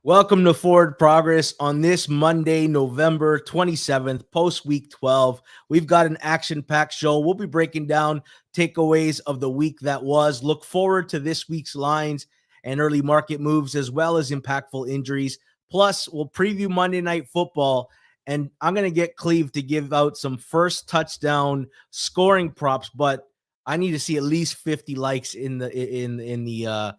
Welcome to Forward Progress on this Monday, November 27th, post week 12. We've got an action packed show. We'll be breaking down takeaways of the week that was. Look forward to this week's lines and early market moves, as well as impactful injuries. Plus, we'll preview Monday Night Football, and I'm going to get Cleve to give out some first touchdown scoring props, but I need to see at least 50 likes in the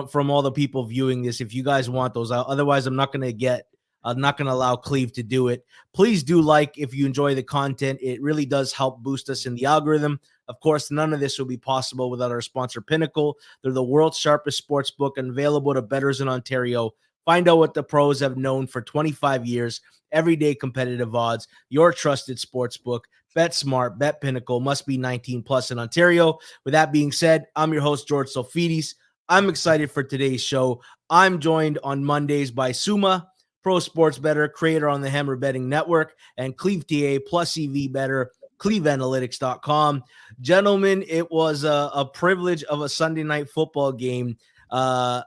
from all the people viewing this. If you guys want those, otherwise I'm not going to allow Cleve to do it. Please do like if you enjoy the content. It really does help boost us in the algorithm. Of course, none of this would be possible without our sponsor, Pinnacle. They're the world's sharpest sports book and available to bettors in Ontario. Find out what the pros have known for 25 years. Everyday competitive odds, your trusted sports book. Bet smart, bet Pinnacle. Must be 19 plus in Ontario. With that being said, I'm your host, George Sofidis. I'm excited for today's show. I'm joined on Mondays by Suma, pro sports bettor, creator on the Hammer Betting Network, and Cleve TA plus EV bettor, cleveanalytics.com. Gentlemen, it was a privilege of a Sunday night football game. There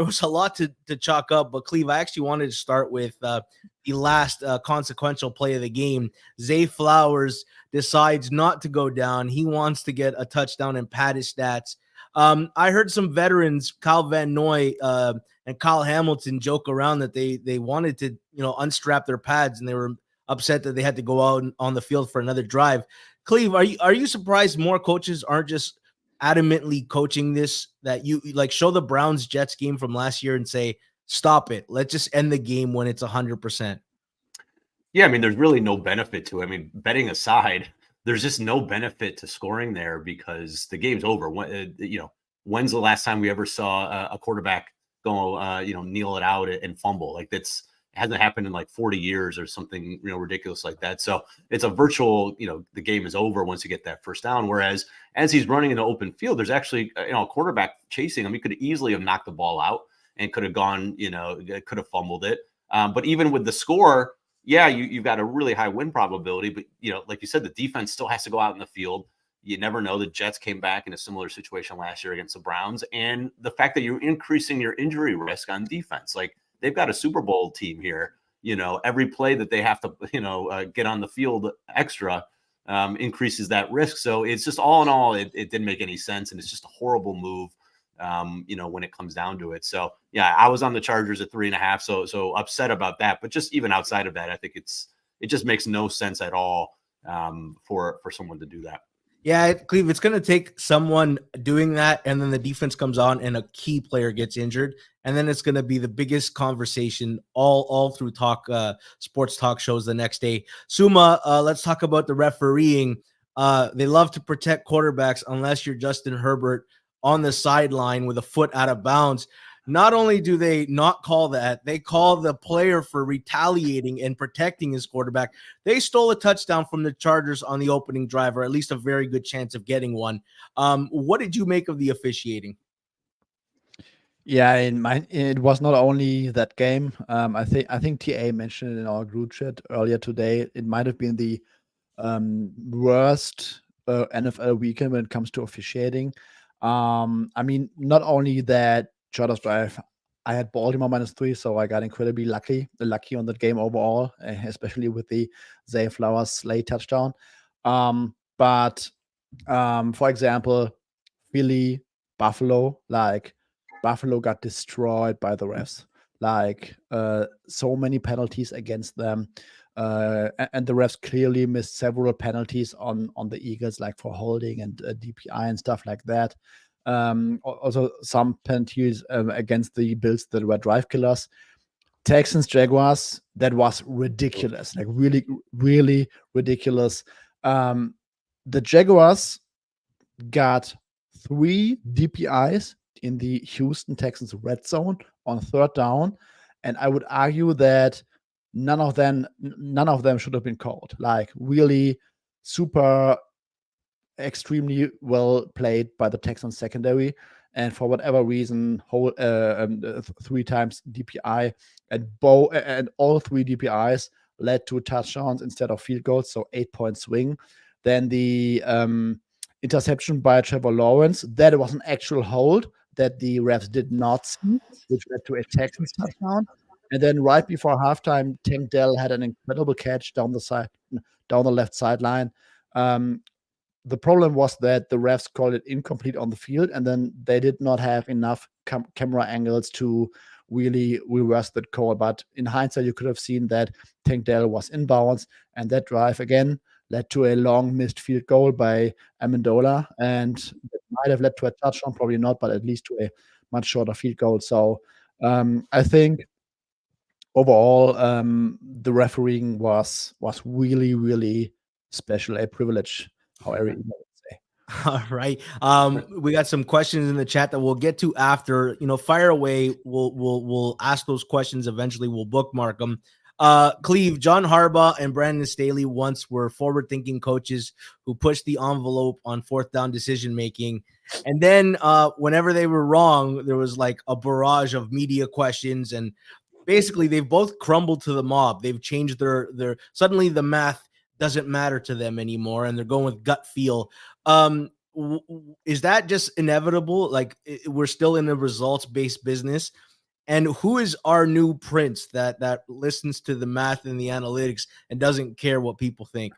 was a lot to chalk up, but Cleve, I actually wanted to start with the last consequential play of the game. Zay Flowers decides not to go down. He wants to get a touchdown and pad his stats. I heard some veterans, Kyle Van Noy and Kyle Hamilton, joke around that they wanted to, unstrap their pads, and they were upset that they had to go out on the field for another drive. Cleve, are you surprised more coaches aren't just adamantly coaching this, that you like show the Browns Jets game from last year and say, stop it. Let's just end the game when it's 100%. Yeah. I mean, there's really no benefit to it. I mean, betting aside, there's just no benefit to scoring there because the game's over. When's the last time we ever saw a quarterback go, kneel it out and fumble? Like it hasn't happened in like 40 years or something, ridiculous like that. So it's a virtual, the game is over once you get that first down. Whereas as he's running in the open field, there's actually, a quarterback chasing him. He could easily have knocked the ball out and could have gone, could have fumbled it. But even with the score, yeah, you've got a really high win probability, but like you said, the defense still has to go out in the field. You never know. The Jets came back in a similar situation last year against the Browns, and the fact that you're increasing your injury risk on defense, like they've got a Super Bowl team here. Every play that they have to, get on the field extra increases that risk. So it's just all in all, it didn't make any sense, and it's just a horrible move. When it comes down to it. So yeah, I was on the Chargers at 3.5. So upset about that, but just even outside of that, I think it just makes no sense at all for someone to do that. Yeah, Cleve, it's going to take someone doing that, and then the defense comes on and a key player gets injured, and then it's going to be the biggest conversation all through sports talk shows the next day. Suma, let's talk about the refereeing. They love to protect quarterbacks unless you're Justin Herbert on the sideline with a foot out of bounds. Not only do they not call that, they call the player for retaliating and protecting his quarterback. They stole a touchdown from the Chargers on the opening drive, or at least a very good chance of getting one. What did you make of the officiating? Yeah, it was not only that game. I think TA mentioned it in our group chat earlier today. It might have been the worst NFL weekend when it comes to officiating. I mean, not only that Chargers drive, I had Baltimore -3, so I got incredibly lucky on that game overall, especially with the Zay Flowers late touchdown. But for example, Philly, Buffalo got destroyed by the refs. So many penalties against them. And the refs clearly missed several penalties on the Eagles, like for holding and DPI and stuff like that. Also some penalties against the Bills that were drive killers. Texans, Jaguars, that was ridiculous, like really, really ridiculous. The Jaguars got 3 DPIs in the Houston Texans red zone on 3rd down, and I would argue that none of them should have been called. Like really super extremely well played by the Texans secondary, and for whatever reason, 3 times DPI, and all 3 DPIs led to touchdowns instead of field goals, so 8-point swing. Then the interception by Trevor Lawrence, that was an actual hold, that the refs did not see, which led to a Texans touchdown. And then right before halftime, Tank Dell had an incredible catch down the left sideline. The problem was that the refs called it incomplete on the field, and then they did not have enough camera angles to really reverse that call. But in hindsight, you could have seen that Tank Dell was inbounds, and that drive again led to a long missed field goal by Amendola, and it might have led to a touchdown, probably not, but at least to a much shorter field goal. So I think overall, the refereeing was really, really special, a privilege, however you would say. All right. We got some questions in the chat that we'll get to after. Fire away. We'll ask those questions eventually. We'll bookmark them. Cleve, John Harbaugh and Brandon Staley once were forward-thinking coaches who pushed the envelope on fourth down decision-making. And then whenever they were wrong, there was like a barrage of media questions, and basically they've both crumbled to the mob. They've changed their suddenly the math doesn't matter to them anymore, and they're going with gut feel. Is that just inevitable? Like, we're still in a results-based business? And who is our new prince that listens to the math and the analytics and doesn't care what people think?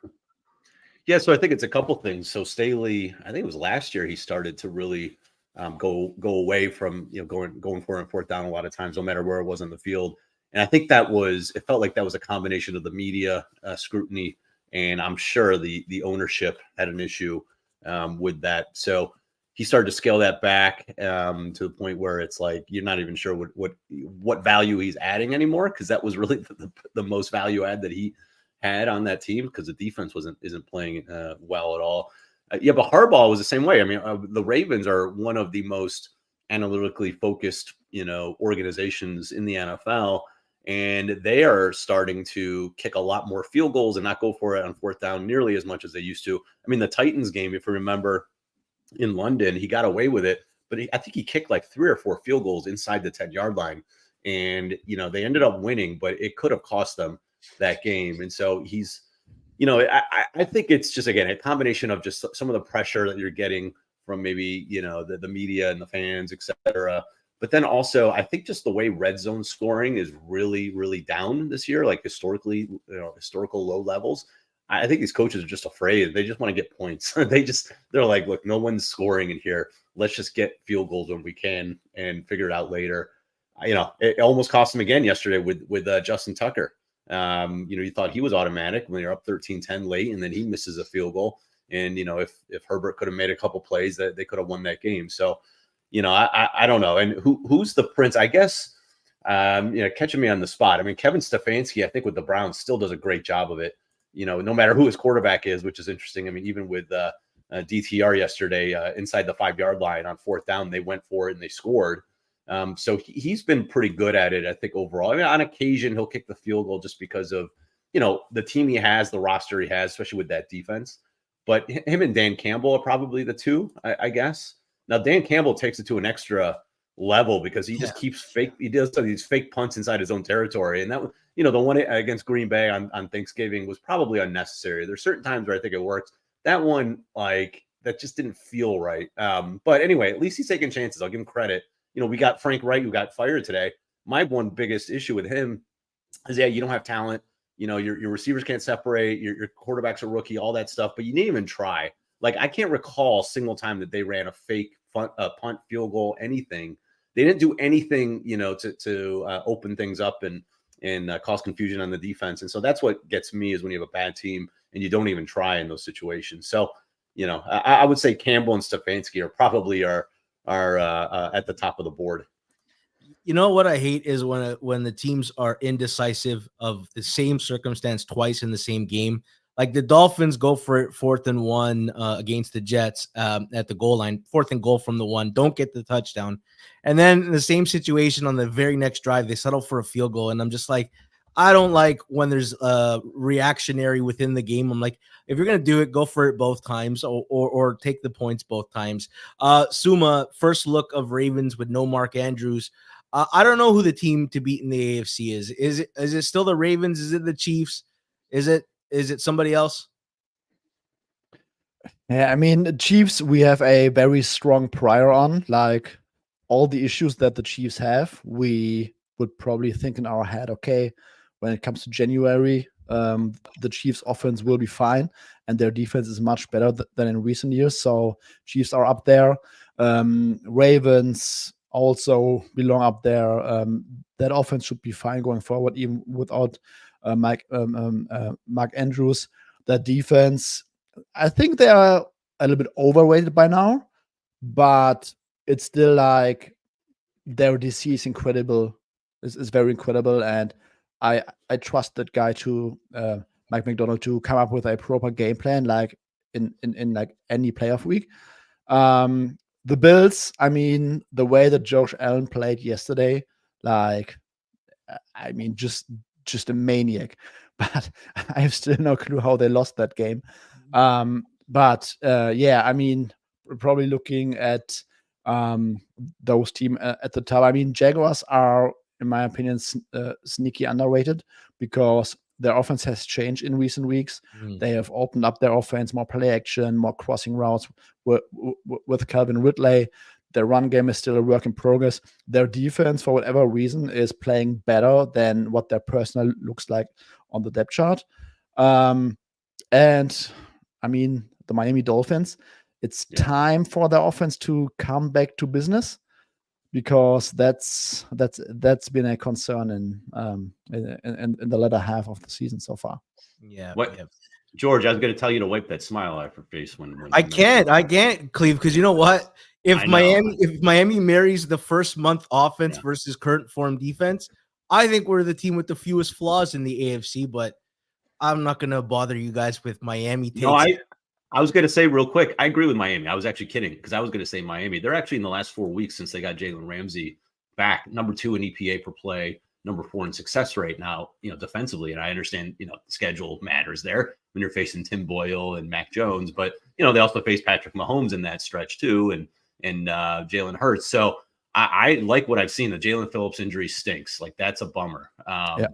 Yeah, so I think it's a couple things. So Staley, I think it was last year, he started to really go away from going for it on fourth down a lot of times, no matter where it was on the field. And I think it felt like that was a combination of the media scrutiny, and I'm sure the ownership had an issue with that. So he started to scale that back to the point where it's like you're not even sure what value he's adding anymore, because that was really the most value add that he had on that team, because the defense isn't playing well at all. Yeah, but Harbaugh was the same way. I mean, the Ravens are one of the most analytically focused organizations in the NFL, and they are starting to kick a lot more field goals and not go for it on fourth down nearly as much as they used to. I mean, the Titans game, if you remember, in London, he got away with it, but I think he kicked like 3 or 4 field goals inside the 10-yard line, and they ended up winning, but it could have cost them that game. And so he's, I think it's just, again, a combination of just some of the pressure that you're getting from maybe the media and the fans, etc. But then also, I think just the way red zone scoring is really, really down this year, like historical low levels. I think these coaches are just afraid. They just want to get points. They're like, look, no one's scoring in here. Let's just get field goals when we can and figure it out later. It almost cost them again yesterday with Justin Tucker. You thought he was automatic when you're up 13-10 late, and then he misses a field goal. And, if Herbert could have made a couple plays, that they could have won that game. So, I don't know. And who's the prince? I guess, catching me on the spot. I mean, Kevin Stefanski, I think with the Browns, still does a great job of it. No matter who his quarterback is, which is interesting. I mean, even with DTR yesterday, inside the 5-yard line on fourth down, they went for it and they scored. So he's been pretty good at it, I think, overall. I mean, on occasion, he'll kick the field goal just because of, the team he has, the roster he has, especially with that defense. But him and Dan Campbell are probably the two, I guess. Now, Dan Campbell takes it to an extra level because he just keeps he does these fake punts inside his own territory. And that, the one against Green Bay on Thanksgiving was probably unnecessary. There's certain times where I think it works. That one, that just didn't feel right. But anyway, at least he's taking chances. I'll give him credit. We got Frank Reich, who got fired today. My one biggest issue with him is, you don't have talent. Your receivers can't separate. Your quarterback's a rookie, all that stuff. But you didn't even try. I can't recall a single time that they ran a fake punt, field goal, anything. They didn't do anything, to open things up and cause confusion on the defense. And so that's what gets me, is when you have a bad team and you don't even try in those situations. So, I would say Campbell and Stefanski are probably are at the top of the board. What I hate is when the teams are indecisive of the same circumstance twice in the same game. Like the Dolphins go for it 4th and 1 against the Jets at the goal line, 4th and goal from the 1, don't get the touchdown. And then in the same situation on the very next drive, they settle for a field goal. And I'm just like, I don't like when there's reactionary within the game. I'm like, if you're going to do it, go for it both times or take the points both times. Suma, first look of Ravens with no Mark Andrews. I don't know who the team to beat in the AFC is. Is it still the Ravens? Is it the Chiefs? Is it somebody else? Yeah, I mean, the Chiefs, we have a very strong prior on. all the issues that the Chiefs have, we would probably think in our head, okay, when it comes to January, the Chiefs offense will be fine and their defense is much better than in recent years. So Chiefs are up there. Ravens also belong up there. That offense should be fine going forward, even without Mark Andrews. That defense, I think they are a little bit overrated by now, but it's still like their DC is incredible, is very incredible, and I trust that guy to Mike McDonald to come up with a proper game plan, like in like any playoff week. The Bills, I mean, the way that Josh Allen played yesterday, like, I mean, just a maniac. But I have still no clue how they lost that game. But yeah, I mean, we're probably looking at those team at the top. I mean, Jaguars are, in my opinion, sneaky underrated because their offense has changed in recent weeks. They have opened up their offense, more play action, more crossing routes with Calvin Ridley. Their run game is still a work in progress. Their defense, for whatever reason, is playing better than what their personnel looks like on the depth chart. And I mean, the Miami Dolphins, it's time for their offense to come back to business, because that's been a concern in the latter half of the season so far. Yeah. George, I was going to tell you to wipe that smile off your face when I can't, Cleve, because you know what? If Miami marries the first month offense versus current form defense, I think we're the team with the fewest flaws in the AFC. But I'm not going to bother you guys with Miami takes. No, I was going to say real quick, I agree with Miami. I was actually kidding because I was going to say Miami. They're actually in the last 4 weeks since they got Jalen Ramsey back, number 2 in EPA per play, number 4 in success rate now, defensively. And I understand, schedule matters there when you're facing Tim Boyle and Mac Jones, but they also face Patrick Mahomes in that stretch too, and Jalen Hurts. So I like what I've seen. The Jalen Phillips injury stinks. Like, that's a bummer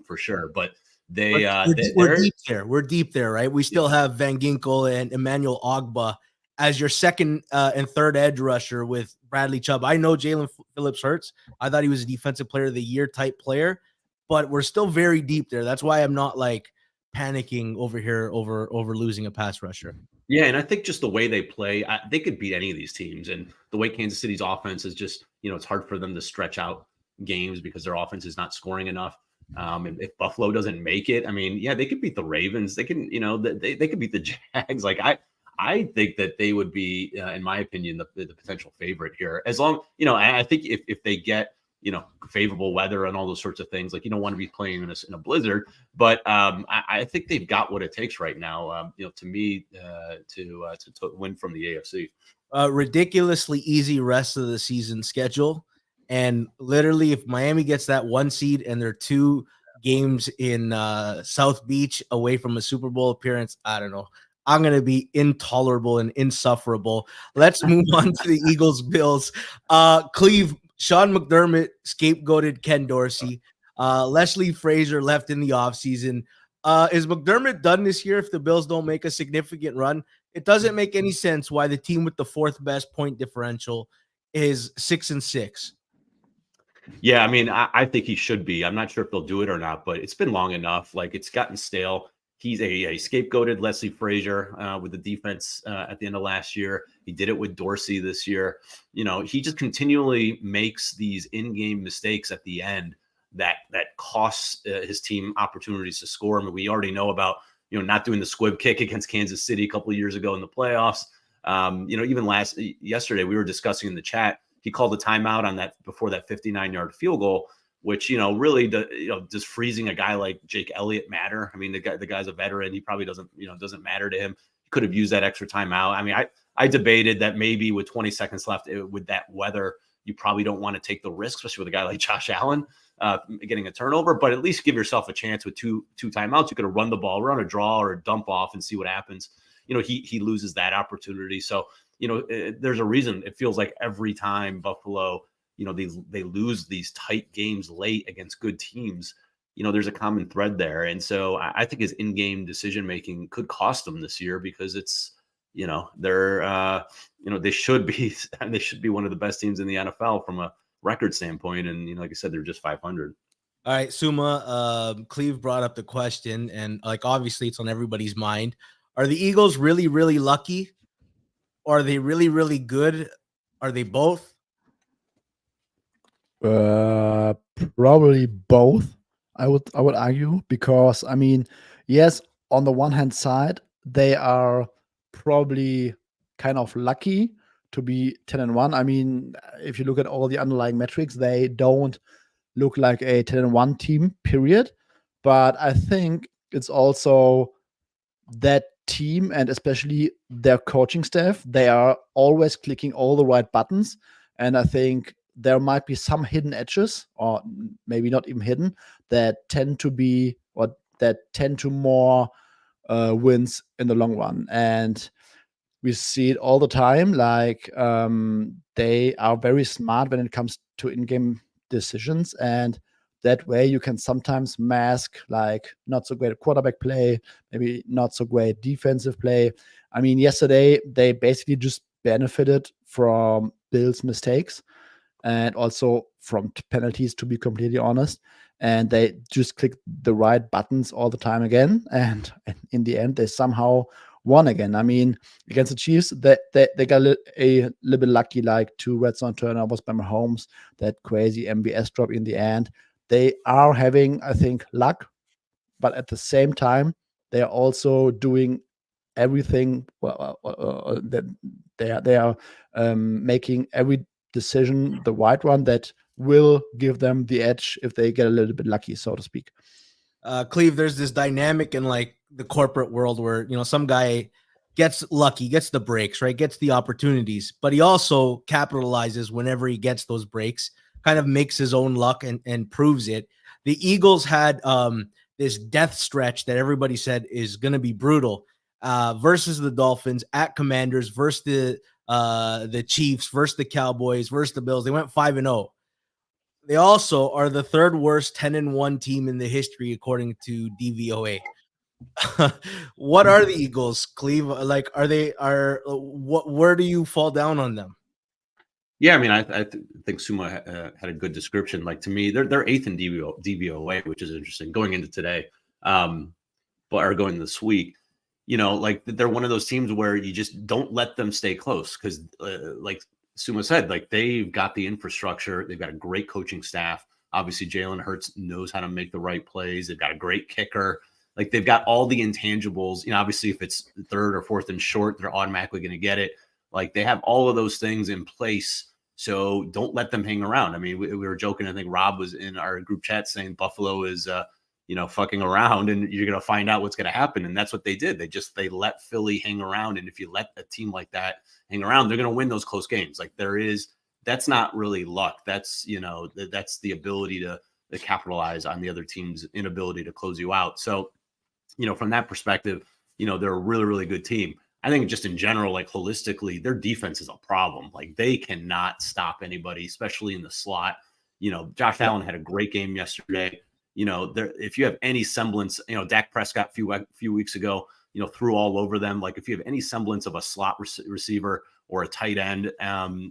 for sure. But we're deep there. We're deep there, right? We still have Van Ginkel and Emmanuel Ogbah as your second and third edge rusher with Bradley Chubb. I know Jalen Phillips hurts. I thought he was a defensive player of the year type player, but we're still very deep there. That's why I'm not like panicking over here over losing a pass rusher. Yeah, and I think just the way they play, they could beat any of these teams. And the way Kansas City's offense is just, it's hard for them to stretch out games because their offense is not scoring enough. And if Buffalo doesn't make it, I mean, they could beat the Ravens. They can, they could beat the Jags. Like, I think that they would be, in my opinion, the potential favorite here. As long, I think if they get, favorable weather and all those sorts of things, like, you don't want to be playing in a blizzard, but I think they've got what it takes right now, to me, to win from the AFC. Ridiculously easy rest of the season schedule. And literally, if Miami gets that 1 seed and they're 2 games in South Beach away from a Super Bowl appearance, I don't know. I'm going to be intolerable and insufferable. Let's move on to the Eagles-Bills. Cleve, Sean McDermott scapegoated Ken Dorsey. Leslie Frazier left in the offseason. Is McDermott done this year if the Bills don't make a significant run? It doesn't make any sense why the team with the 4th best point differential is 6-6. Yeah, I mean, I think he should be. I'm not sure if they'll do it or not, but it's been long enough. Like, it's gotten stale. He's a scapegoated Leslie Frazier with the defense at the end of last year. He did it with Dorsey this year. He just continually makes these in-game mistakes at the end that costs his team opportunities to score. I mean, we already know about, not doing the squib kick against Kansas City a couple of years ago in the playoffs. Even yesterday, we were discussing in the chat, he called a timeout on that before that 59-yard field goal, which, really, does freezing a guy like Jake Elliott matter? I mean, the guy's a veteran. He probably doesn't matter to him. He could have used that extra timeout. I mean, I debated that maybe with 20 seconds left with that weather, you probably don't want to take the risk, especially with a guy like Josh Allen getting a turnover, but at least give yourself a chance with two timeouts. You could have run the ball, run a draw or a dump off and see what happens. He loses that opportunity. So, there's a reason it feels like every time Buffalo, they lose these tight games late against good teams, there's a common thread there. And so I think his in-game decision-making could cost them this year because it's, they're, they should be one of the best teams in the NFL from a record standpoint. And, like I said, they're just 500. All right, Suma, Cleve brought up the question, and like obviously it's on everybody's mind. Are the Eagles really, really lucky? Or are they really, really good? Are they both? Probably both. I would argue, because I mean, yes, on the one hand side, they are probably kind of lucky to be 10-1. I mean, if you look at all the underlying metrics, they don't look like a 10-1 team, period. But I think it's also that team, and especially their coaching staff, they are always clicking all the right buttons. And I think there might be some hidden edges, or maybe not even hidden, that tend to be, or that tend to more wins in the long run. And we see it all the time. Like, they are very smart when it comes to in-game decisions, and that way you can sometimes mask like not so great quarterback play, maybe not so great defensive play. I mean, yesterday they basically just benefited from Bill's mistakes and also from penalties, to be completely honest. And they just clicked the right buttons all the time again. And in the end, they somehow won again. I mean, against the Chiefs, they got a little bit lucky, like 2 red zone turnovers by Mahomes, that crazy MVS drop in the end. They are having, I think, luck, but at the same time, they are also doing everything. That they are making every decision the right one that will give them the edge if they get a little bit lucky, so to speak. Cleve, there's this dynamic in like the corporate world where, some guy gets lucky, gets the breaks, right? Gets the opportunities, but he also capitalizes whenever he gets those breaks, kind of makes his own luck and proves it. The Eagles had this death stretch that everybody said is going to be brutal versus the Dolphins, at Commanders, versus the Chiefs, versus the Cowboys, versus the Bills. They went 5-0. They also are the third worst 10-1 team in the history, according to DVOA. What are the Eagles, Cleve? Like, where do you fall down on them? Yeah, I mean, I think Suma had a good description. Like, to me, they're 8th in DVOA, which is interesting going into today, or going this week. Like, they're one of those teams where you just don't let them stay close because, like Suma said, like, they've got the infrastructure, they've got a great coaching staff. Obviously, Jalen Hurts knows how to make the right plays. They've got a great kicker. Like, they've got all the intangibles. Obviously, if it's 3rd or 4th and short, they're automatically going to get it. Like, they have all of those things in place. So don't let them hang around. I mean, we were joking. I think Rob was in our group chat saying Buffalo is, fucking around, and you're going to find out what's going to happen. And that's what they did. They let Philly hang around. And if you let a team like that hang around, they're going to win those close games. Like, that's not really luck. That's, that's the ability to capitalize on the other team's inability to close you out. So, from that perspective, they're a really, really good team. I think just in general, like, holistically, their defense is a problem. Like, they cannot stop anybody, especially in the slot. Josh Allen had a great game yesterday. If you have any semblance, Dak Prescott a few weeks ago, threw all over them. Like, if you have any semblance of a slot receiver or a tight end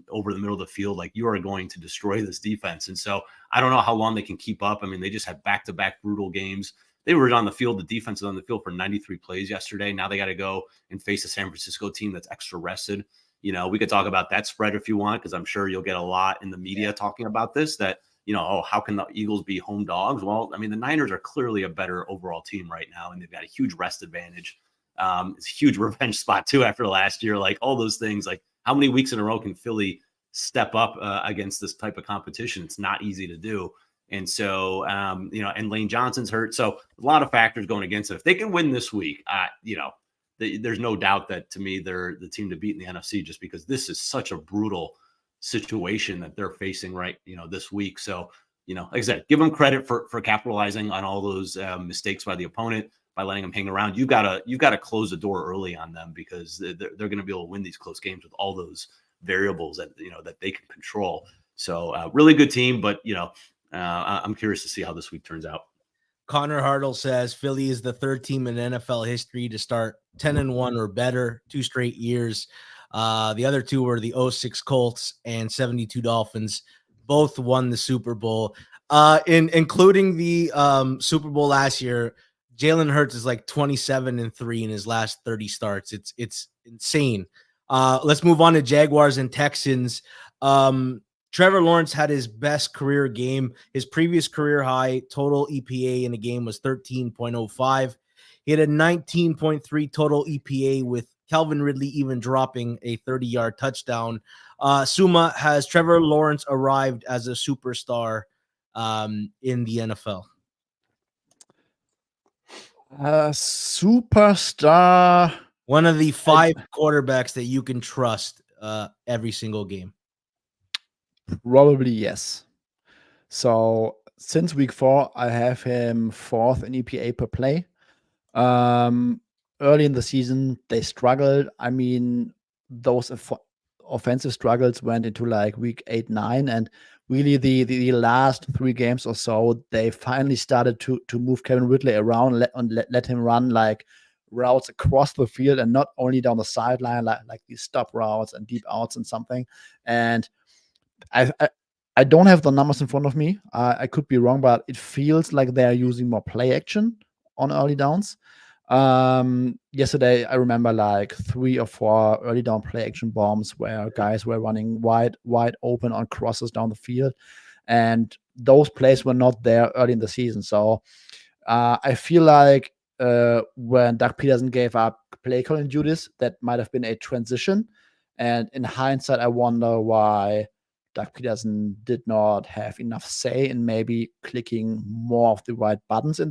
over the middle of the field, like, you are going to destroy this defense. And so I don't know how long they can keep up. I mean, they just had back-to-back brutal games. They were on the field. The defense was on the field for 93 plays yesterday. Now they got to go and face a San Francisco team that's extra rested. We could talk about that spread if you want, because I'm sure you'll get a lot in the media talking about this, that, how can the Eagles be home dogs? Well, I mean, the Niners are clearly a better overall team right now, and they've got a huge rest advantage. It's a huge revenge spot too after last year. Like, all those things, like, how many weeks in a row can Philly step up against this type of competition? It's not easy to do. And so, and Lane Johnson's hurt. So a lot of factors going against it. If they can win this week, there's no doubt that, to me, they're the team to beat in the NFC, just because this is such a brutal situation that they're facing this week. So, like I said, give them credit for capitalizing on all those mistakes by the opponent, by letting them hang around. You've got to close the door early on them, because they're going to be able to win these close games with all those variables that they can control. So really good team, but I'm curious to see how this week turns out. Connor Hartle says Philly is the 3rd team in NFL history to start 10-1 or better 2 straight years. The other 2 were the 06 Colts and 72 Dolphins. both won the Super Bowl. Including the Super Bowl last year, Jalen Hurts is like 27-3 in his last 30 starts. It's insane. Let's move on to Jaguars and Texans. Trevor Lawrence had his best career game. His previous career high total EPA in a game was 13.05. He had a 19.3 total EPA with Calvin Ridley even dropping a 30-yard touchdown. Suma, has Trevor Lawrence arrived as a superstar in the NFL? Superstar. One of the 5 quarterbacks that you can trust every single game. Probably yes. So since week 4, I have him 4th in EPA per play. Early in the season, they struggled. I mean, those offensive struggles went into like week 8, 9, and really the last 3 games or so, they finally started to move Kevin Ridley around, let him run like routes across the field and not only down the sideline, like these stop routes and deep outs and something. And I don't have the numbers in front of me. I could be wrong, but it feels like they're using more play action on early downs. Yesterday, I remember like 3 or 4 early down play action bombs where guys were running wide open on crosses down the field. And those plays were not there early in the season. So I feel like when Doug Peterson gave up play calling duties, that might have been a transition. And in hindsight, I wonder why Doug Peterson did not have enough say in maybe clicking more of the right buttons in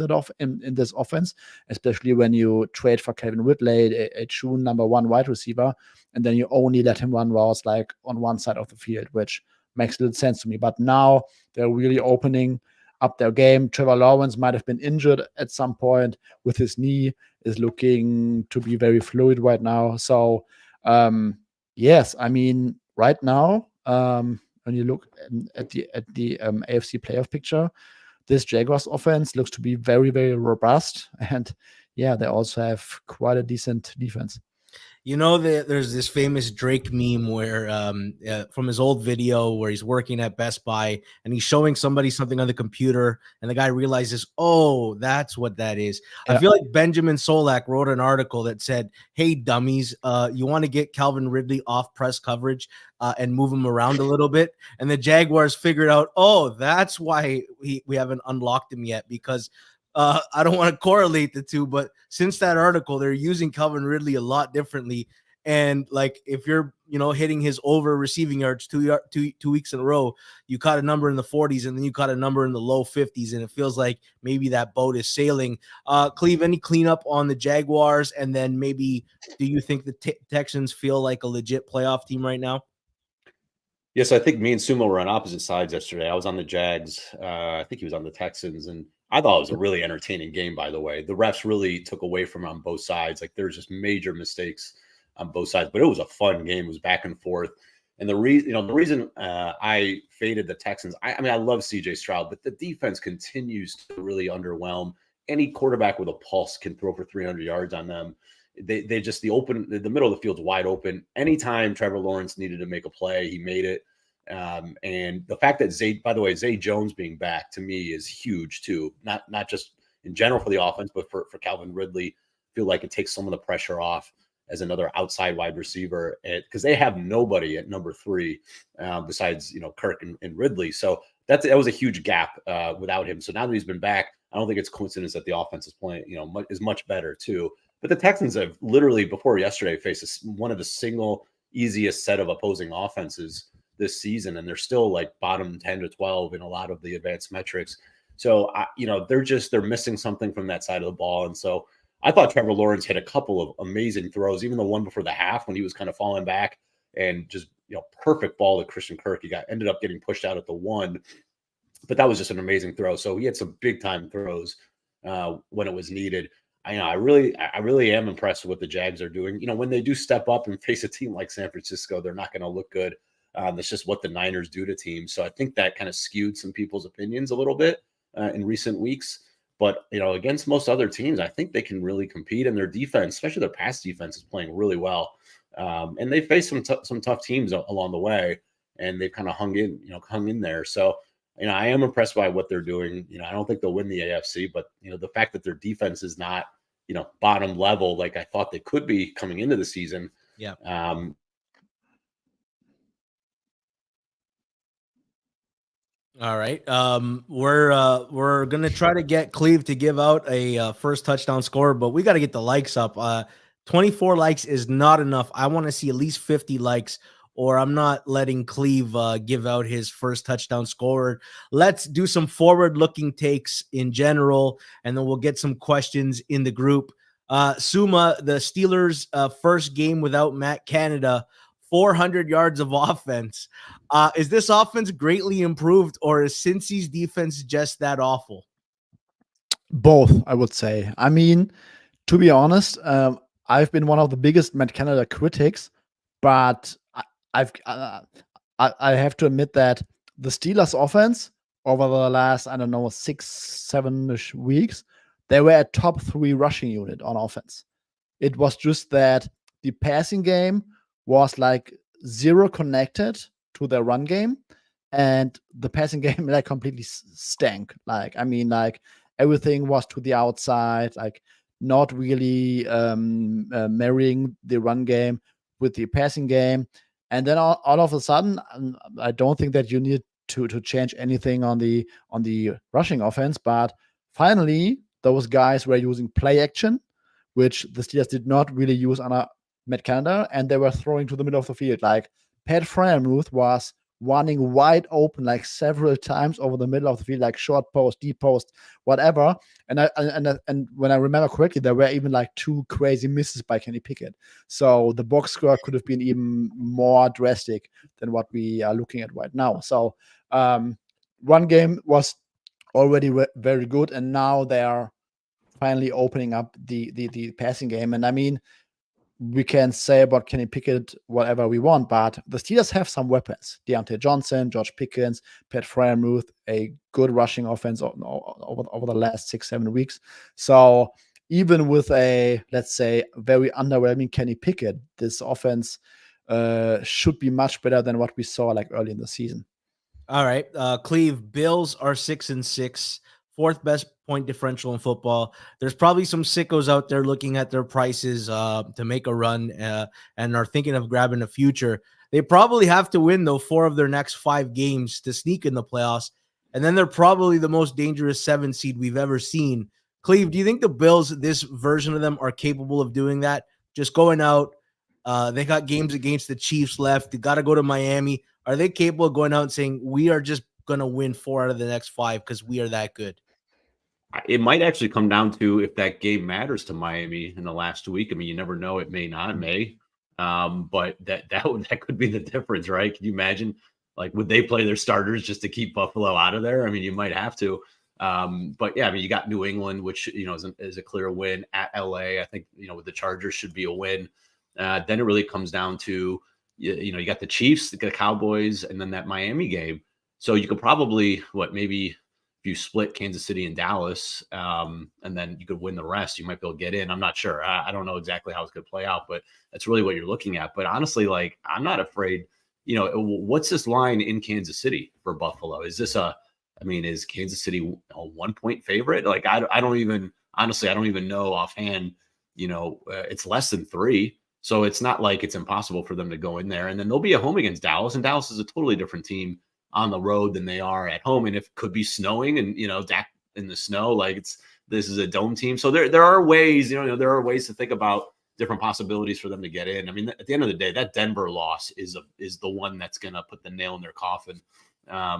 this offense, especially when you trade for Calvin Ridley, a true number 1 wide receiver, and then you only let him run routes like on one side of the field, which makes little sense to me. But now they're really opening up their game. Trevor Lawrence might have been injured at some point with his knee, is looking to be very fluid right now. So yes, I mean, right now, when you look at the AFC playoff picture, this Jaguars offense looks to be very, very robust. And yeah, they also have quite a decent defense. You know, there's this famous Drake meme where from his old video where he's working at Best Buy and he's showing somebody something on the computer and the guy realizes, oh, that's what that is. Yeah. I feel like Benjamin Solak wrote an article that said, hey, dummies, you want to get Calvin Ridley off press coverage and move him around a little bit. And the Jaguars figured out, oh, that's why we haven't unlocked him yet, because I don't want to correlate the two, but since that article, they're using Calvin Ridley a lot differently. And like, if you're, hitting his over receiving yards 2 weeks in a row, you caught a number in the 40s and then you caught a number in the low 50s. And it feels like maybe that boat is sailing. Cleve, any cleanup on the Jaguars? And then maybe, do you think the Texans feel like a legit playoff team right now? Yes, I think me and Sumo were on opposite sides yesterday. I was on the Jags. I think he was on the Texans, and I thought it was a really entertaining game, by the way. The refs really took away from on both sides. Like, there's just major mistakes on both sides, but it was a fun game. It was back and forth. And the reason I faded the Texans, I mean, I love CJ Stroud, but the defense continues to really underwhelm. Any quarterback with a pulse can throw for 300 yards on them. They just, the middle of the field's wide open. Anytime Trevor Lawrence needed to make a play, he made it. And the fact that Zay Jones being back to me is huge too. Not just in general for the offense, but for Calvin Ridley. I feel like it takes some of the pressure off as another outside wide receiver, because they have nobody at number 3 besides Kirk and Ridley. So that was a huge gap without him. So now that he's been back, I don't think it's coincidence that the offense is playing is much better too. But the Texans have literally before yesterday faced one of the single easiest set of opposing offenses this season, and they're still like bottom 10 to 12 in a lot of the advanced metrics. So they're missing something from that side of the ball. And so I thought Trevor Lawrence hit a couple of amazing throws, even the one before the half when he was kind of falling back, and just perfect ball to Christian Kirk. He ended up getting pushed out at the 1, but that was just an amazing throw. So he had some big time throws when it was needed. I really am impressed with what the Jags are doing. When they do step up and face a team like San Francisco, they're not going to look good. That's just what the Niners do to teams. So I think that kind of skewed some people's opinions a little bit in recent weeks. But, against most other teams, I think they can really compete. And their defense, especially their pass defense, is playing really well. And they faced some tough teams along the way. and they've kind of hung in there. So, I am impressed by what they're doing. I don't think they'll win the AFC, but the fact that their defense is not, bottom level like I thought they could be coming into the season. Yeah. All right. We're gonna try to get Cleve to give out a first touchdown score, but we got to get the likes up. 24 likes is not enough. I want to see at least 50 likes, or I'm not letting Cleve give out his first touchdown scorer. Let's do some forward-looking takes in general, and then we'll get some questions in the group. Suma, the Steelers' first game without Matt Canada, 400 yards of offense. Is this offense greatly improved, or is Cincy's defense just that awful? Both, I would say. I mean, to be honest, I've been one of the biggest Matt Canada critics, but I have to admit that the Steelers' offense over the last, I don't know, 6-7 weeks, they were a top 3 rushing unit on offense. It was just that the passing game was like zero connected to their run game, and the passing game like completely stank. Like, I mean, like everything was to the outside, like not really marrying the run game with the passing game. And then all of a sudden, I don't think that you need to change anything on the rushing offense, but finally those guys were using play action, which the Steelers did not really use on Matt Canada, and they were throwing to the middle of the field. Like Pat Freiermuth was running wide open like several times over the middle of the field, like short post, deep post, whatever. And when I remember correctly, there were even like 2 crazy misses by Kenny Pickett. So the box score could have been even more drastic than what we are looking at right now. So one game was already very good, and now they are finally opening up the passing game. And I mean, we can say about Kenny Pickett whatever we want, but the Steelers have some weapons. Deontay Johnson, George Pickens, Pat Freiermuth, a good rushing offense over the last 6-7 weeks. So even with a, let's say, very underwhelming Kenny Pickett, this offense should be much better than what we saw like early in the season. All right. Cleve, Bills are 6-6. 4th best point differential in football. There's probably some sickos out there looking at their prices to make a run and are thinking of grabbing a future. They probably have to win, though, 4 of their next 5 games to sneak in the playoffs. And then they're probably the most dangerous 7 seed we've ever seen. Cleve, do you think the Bills, this version of them, are capable of doing that? Just going out. They got games against the Chiefs left. They got to go to Miami. Are they capable of going out and saying, we are just going to win 4 out of the next 5 because we are that good? It might actually come down to if that game matters to Miami in the last week. I mean, you never know. It may not, it may. But that could be the difference, right? Can you imagine? Like, would they play their starters just to keep Buffalo out of there? I mean, you might have to. But yeah, I mean, you got New England, which is a clear win at LA. I think with the Chargers should be a win. Then it really comes down to you got the Chiefs, the Cowboys, and then that Miami game. So you could probably maybe. If you split Kansas City and Dallas, and then you could win the rest, you might be able to get in. I'm not sure. I don't know exactly how it's going to play out, but that's really what you're looking at. But honestly, like, I'm not afraid. What's this line in Kansas City for Buffalo? Is Kansas City a 1-point favorite? Like, I don't even know offhand. It's less than 3. So it's not like it's impossible for them to go in there. And then they'll be at home against Dallas, and Dallas is a totally different team on the road than they are at home. And if it could be snowing and, Dak in the snow, like this is a dome team. So there are ways, there are ways to think about different possibilities for them to get in. I mean, at the end of the day, that Denver loss is the one that's going to put the nail in their coffin.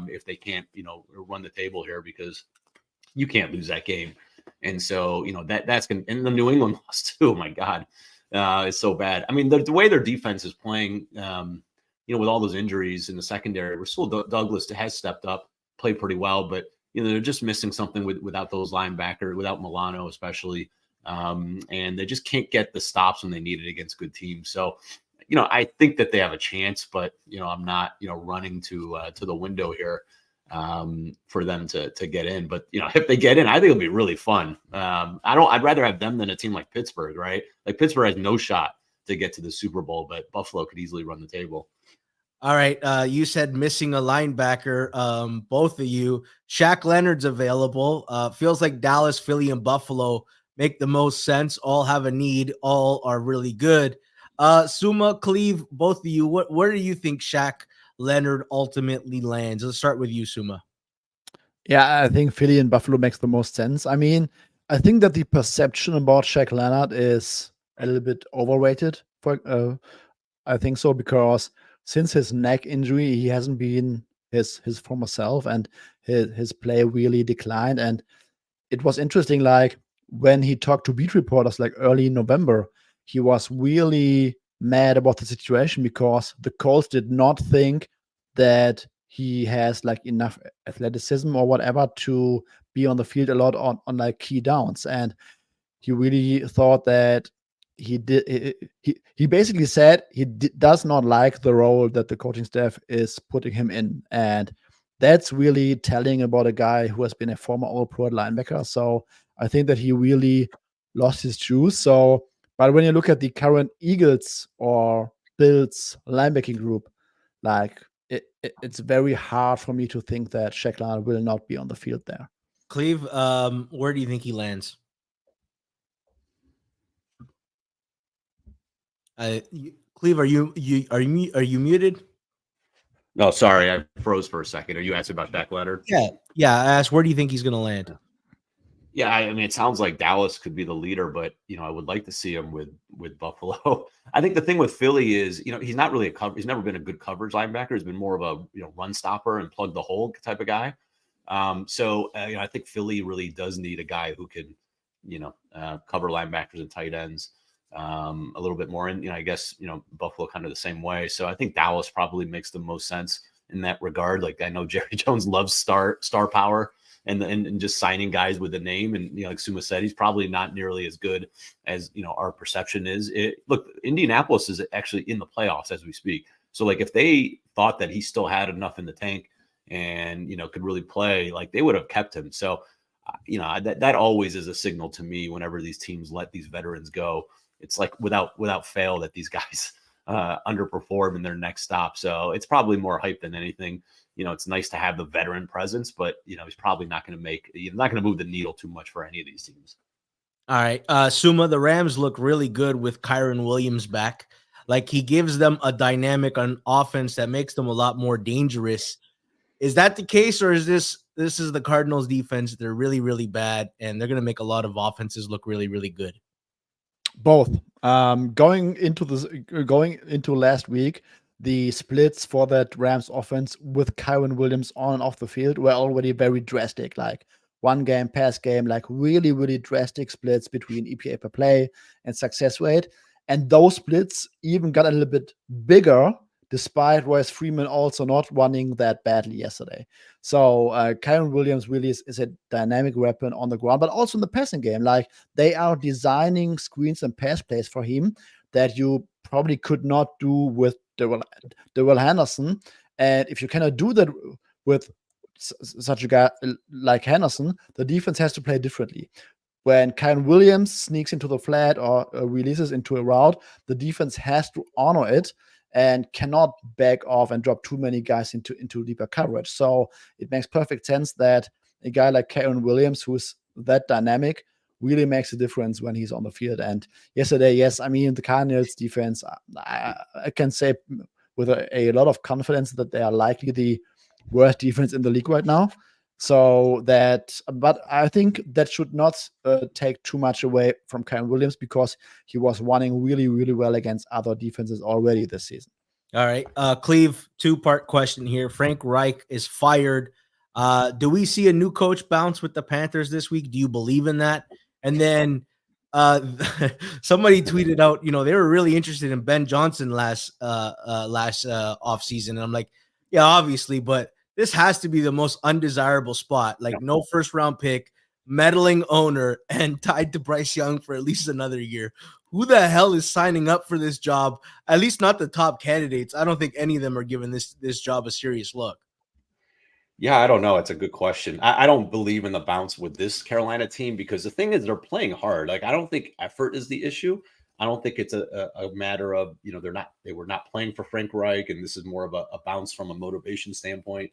If they can't, run the table here, because you can't lose that game. And so, that's going to, and the New England loss too. Oh my God. It's so bad. I mean, the way their defense is playing, with all those injuries in the secondary, Rasul Douglas has stepped up, played pretty well, but they're just missing something without those linebackers, without Milano especially, and they just can't get the stops when they need it against good teams. So, I think that they have a chance, but I'm not running to the window here for them to get in. But if they get in, I think it'll be really fun. I'd rather have them than a team like Pittsburgh, right? Like Pittsburgh has no shot to get to the Super Bowl, but Buffalo could easily run the table. All right. You said missing a linebacker. Both of you. Shaq Leonard's available. Feels like Dallas, Philly, and Buffalo make the most sense. All have a need. All are really good. Suma, Cleve, both of you. Where do you think Shaq Leonard ultimately lands? Let's start with you, Suma. Yeah, I think Philly and Buffalo makes the most sense. I mean, I think that the perception about Shaq Leonard is a little bit overrated. I think so, because since his neck injury, he hasn't been his former self, and his play really declined. And it was interesting, like when he talked to beat reporters like early November, he was really mad about the situation because the Colts did not think that he has like enough athleticism or whatever to be on the field a lot on like key downs. And he really thought that he basically said does not like the role that the coaching staff is putting him in. And that's really telling about a guy who has been a former all-pro linebacker. So I think that he really lost his juice. So, but when you look at the current Eagles or Bills linebacking group, like it's very hard for me to think that Shaq Leonard will not be on the field there. Cleve, where do you think he lands? Cleve, are you muted? No, sorry, I froze for a second. Are you asking about Shaq Leonard? Yeah. I asked, where do you think he's going to land? Yeah, I mean, it sounds like Dallas could be the leader, but I would like to see him with Buffalo. I think the thing with Philly is, he's not really he's never been a good coverage linebacker. He's been more of a run stopper and plug the hole type of guy. So I think Philly really does need a guy who can, cover linebackers and tight ends a little bit more. And I guess Buffalo kind of the same way. So I think Dallas probably makes the most sense in that regard. Like I know Jerry Jones loves star power. And just signing guys with a name. And, like Suma said, he's probably not nearly as good as, our perception is. Look, Indianapolis is actually in the playoffs as we speak. So, like, if they thought that he still had enough in the tank and, could really play, like, they would have kept him. So, that always is a signal to me whenever these teams let these veterans go. It's like without fail that these guys underperform in their next stop. So it's probably more hype than anything. It's nice to have the veteran presence, but he's probably not going to move the needle too much for any of these teams. All right. Suma, the Rams look really good with Kyren Williams back. Like he gives them a dynamic on offense that makes them a lot more dangerous. Is that the case, or is this is the Cardinals defense? They're really, really bad, and they're going to make a lot of offenses look really, really good. Both. Going into last week, the splits for that Rams offense with Kyren Williams on and off the field were already very drastic. Like one game, pass game, like really, really drastic splits between EPA per play and success rate. And those splits even got a little bit bigger, despite Royce Freeman also not running that badly yesterday. So Kyren Williams really is a dynamic weapon on the ground, but also in the passing game. Like they are designing screens and pass plays for him that you probably could not do with Darrell Henderson. And if you cannot do that with such a guy like Henderson, the defense has to play differently. When Kyren Williams sneaks into the flat or releases into a route, the defense has to honor it and cannot back off and drop too many guys into deeper coverage. So it makes perfect sense that a guy like Kyren Williams, who's that dynamic, really makes a difference when he's on the field. And yesterday, yes, I mean, the Cardinals defense, I can say with a lot of confidence that they are likely the worst defense in the league right now. So but I think that should not take too much away from Kyren Williams, because he was running really, really well against other defenses already this season. All right. Cleve, two-part question here. Frank Reich is fired. Do we see a new coach bounce with the Panthers this week? Do you believe in that? And then somebody tweeted out, they were really interested in Ben Johnson last offseason. And I'm like, yeah, obviously, but this has to be the most undesirable spot. Like no first-round pick, meddling owner, and tied to Bryce Young for at least another year. Who the hell is signing up for this job? At least not the top candidates. I don't think any of them are giving this job a serious look. Yeah, I don't know. It's a good question. I don't believe in the bounce with this Carolina team, because the thing is they're playing hard. Like I don't think effort is the issue. I don't think it's a matter of, they were not playing for Frank Reich, and this is more of a bounce from a motivation standpoint.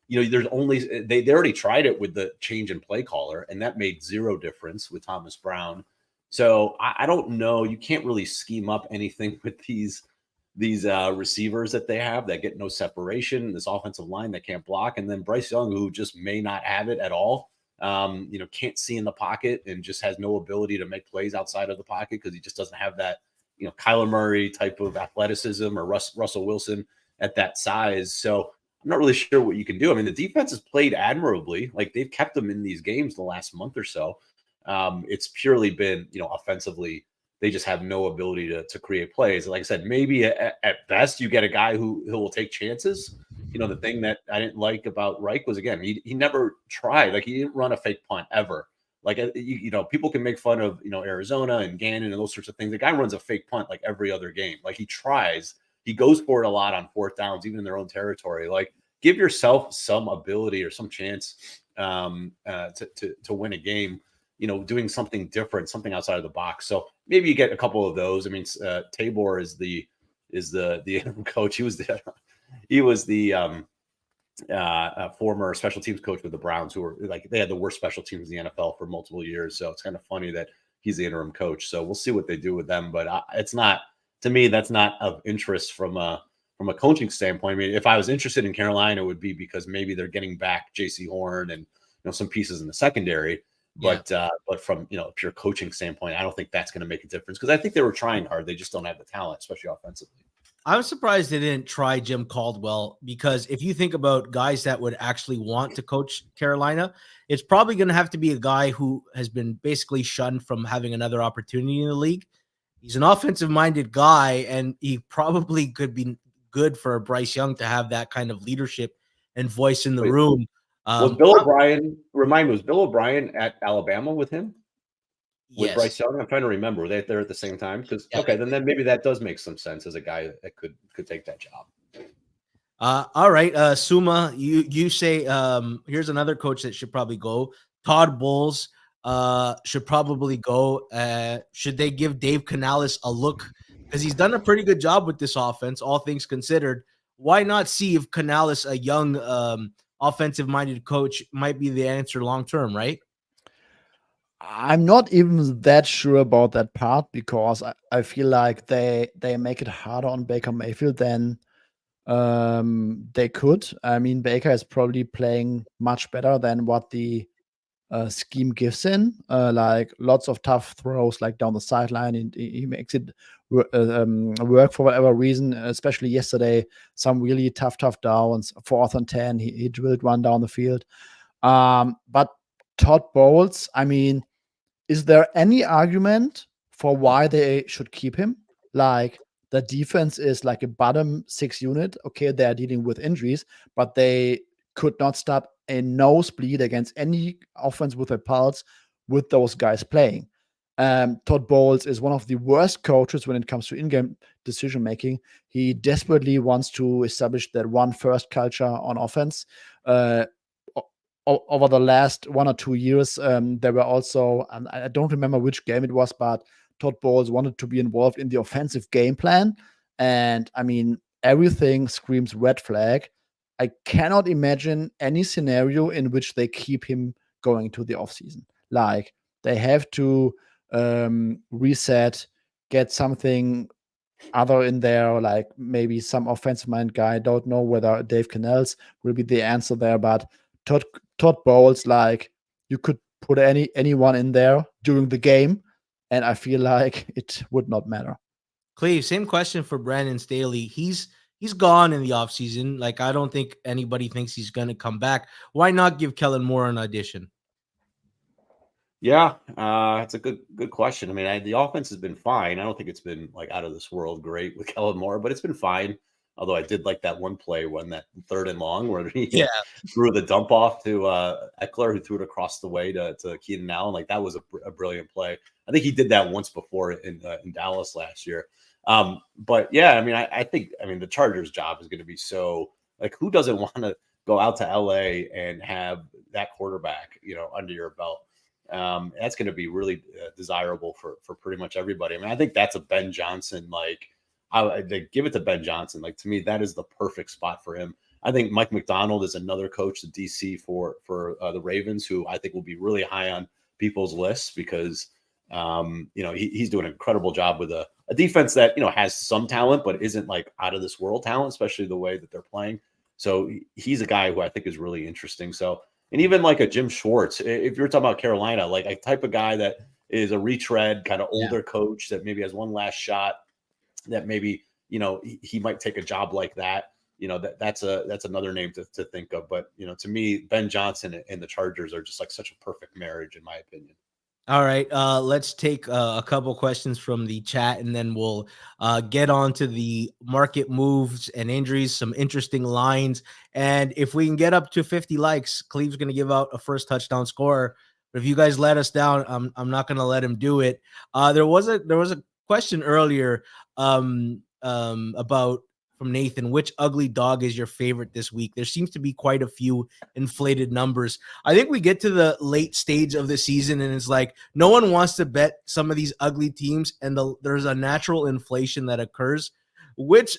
There's only they already tried it with the change in play caller, and that made zero difference with Thomas Brown. So I don't know. You can't really scheme up anything with these receivers that they have that get no separation, this offensive line that can't block, and then Bryce Young, who just may not have it at all. Can't see in the pocket and just has no ability to make plays outside of the pocket because he just doesn't have that, Kyler Murray type of athleticism or Russell Wilson at that size. So I'm not really sure what you can do. I mean, the defense has played admirably. Like, they've kept them in these games the last month or so. It's purely been, offensively, they just have no ability to create plays. Like I said, maybe at best you get a guy who will take chances. The thing that I didn't like about Reich was, again, he never tried. Like, he didn't run a fake punt ever. Like, people can make fun of, Arizona and Gannon and those sorts of things. The guy runs a fake punt like every other game. Like, he tries. He goes for it a lot on fourth downs, even in their own territory. Like, give yourself some ability or some chance to win a game, doing something different, something outside of the box. So maybe you get a couple of those. I mean, Tabor is the interim coach. He was the former special teams coach with the Browns, who were they had the worst special teams in the NFL for multiple years. So it's kind of funny that he's the interim coach. So we'll see what they do with them. But it's not, to me, that's not of interest from a coaching standpoint. I mean, if I was interested in Carolina, it would be because maybe they're getting back J.C. Horn and some pieces in the secondary. But from a pure coaching standpoint, I don't think that's going to make a difference, because I think they were trying hard. They just don't have the talent, especially offensively. I'm surprised they didn't try Jim Caldwell, because if you think about guys that would actually want to coach Carolina, it's probably going to have to be a guy who has been basically shunned from having another opportunity in the league. He's an offensive-minded guy, and he probably could be good for Bryce Young to have that kind of leadership and voice in the room. Was Bill O'Brien, remind me, was Bill O'Brien at Alabama with him? With Yes. Bryce Young? I'm trying to remember. Were they there at the same time? Because then maybe that does make some sense as a guy that could take that job. All right, Suma, you say here's another coach that should probably go. Todd Bowles should probably go. Should they give Dave Canales a look? Because he's done a pretty good job with this offense, all things considered. Why not see if Canales, a young offensive-minded coach, might be the answer long-term, right? I'm not even that sure about that part, because I feel like they make it harder on Baker Mayfield than they could. I mean, Baker is probably playing much better than what the scheme gives in. Like, lots of tough throws, like down the sideline, and he makes it work for whatever reason. Especially yesterday, some really tough downs. 4th and 10, he drilled one down the field. But Todd Bowles, I mean, is there any argument for why they should keep him? Like, the defense is like a bottom 6 unit. Okay, they're dealing with injuries, but they could not stop a nosebleed against any offense with a pulse with those guys playing. Todd Bowles is one of the worst coaches when it comes to in-game decision making. He desperately wants to establish that one first culture on offense. Over the last 1 or 2 years, there were also, and I don't remember which game it was, but Todd Bowles wanted to be involved in the offensive game plan. And I mean, everything screams red flag. I cannot imagine any scenario in which they keep him going to the offseason. Like, they have to reset, get something other in there, like maybe some offensive mind guy. I don't know whether Dave Canales will be the answer there, but Todd Bowles, like, you could put anyone in there during the game, and I feel like it would not matter. Cleve, same question for Brandon Staley. He's gone in the offseason. Like, I don't think anybody thinks he's going to come back. Why not give Kellen Moore an audition? Yeah, it's a good question. I mean, the offense has been fine. I don't think it's been like out of this world great with Kellen Moore, but it's been fine. Although I did like that one play when that 3rd and long where he threw the dump off to Eckler, who threw it across the way to Keenan Allen. Like, that was a brilliant play. I think he did that once before in Dallas last year. But yeah, I mean, I think the Chargers' job is going to be so, like, who doesn't want to go out to LA and have that quarterback, under your belt? That's going to be really desirable for pretty much everybody. I mean, I think that's a Ben Johnson. Like, they give it to Ben Johnson. Like, to me, that is the perfect spot for him. I think Mike McDonald is another coach, the DC for the Ravens, who I think will be really high on people's lists because, he's doing an incredible job with a defense that, has some talent, but isn't like out of this world talent, especially the way that they're playing. So he's a guy who I think is really interesting. So, and even like a Jim Schwartz, if you're talking about Carolina, like a type of guy that is a retread, kind of older coach that maybe has one last shot, that maybe, he might take a job like that. That's another name to think of. But, to me, Ben Johnson and the Chargers are just like such a perfect marriage, in my opinion. All right, let's take a couple questions from the chat, and then we'll get on to the market moves and injuries, some interesting lines. And if we can get up to 50 likes, Cleve's going to give out a first touchdown scorer. But if you guys let us down, I'm not going to let him do it. There was a question earlier about from Nathan, which ugly dog is your favorite this week? There seems to be quite a few inflated numbers. I think we get to the late stage of the season and it's like no one wants to bet some of these ugly teams, and there's a natural inflation that occurs. Which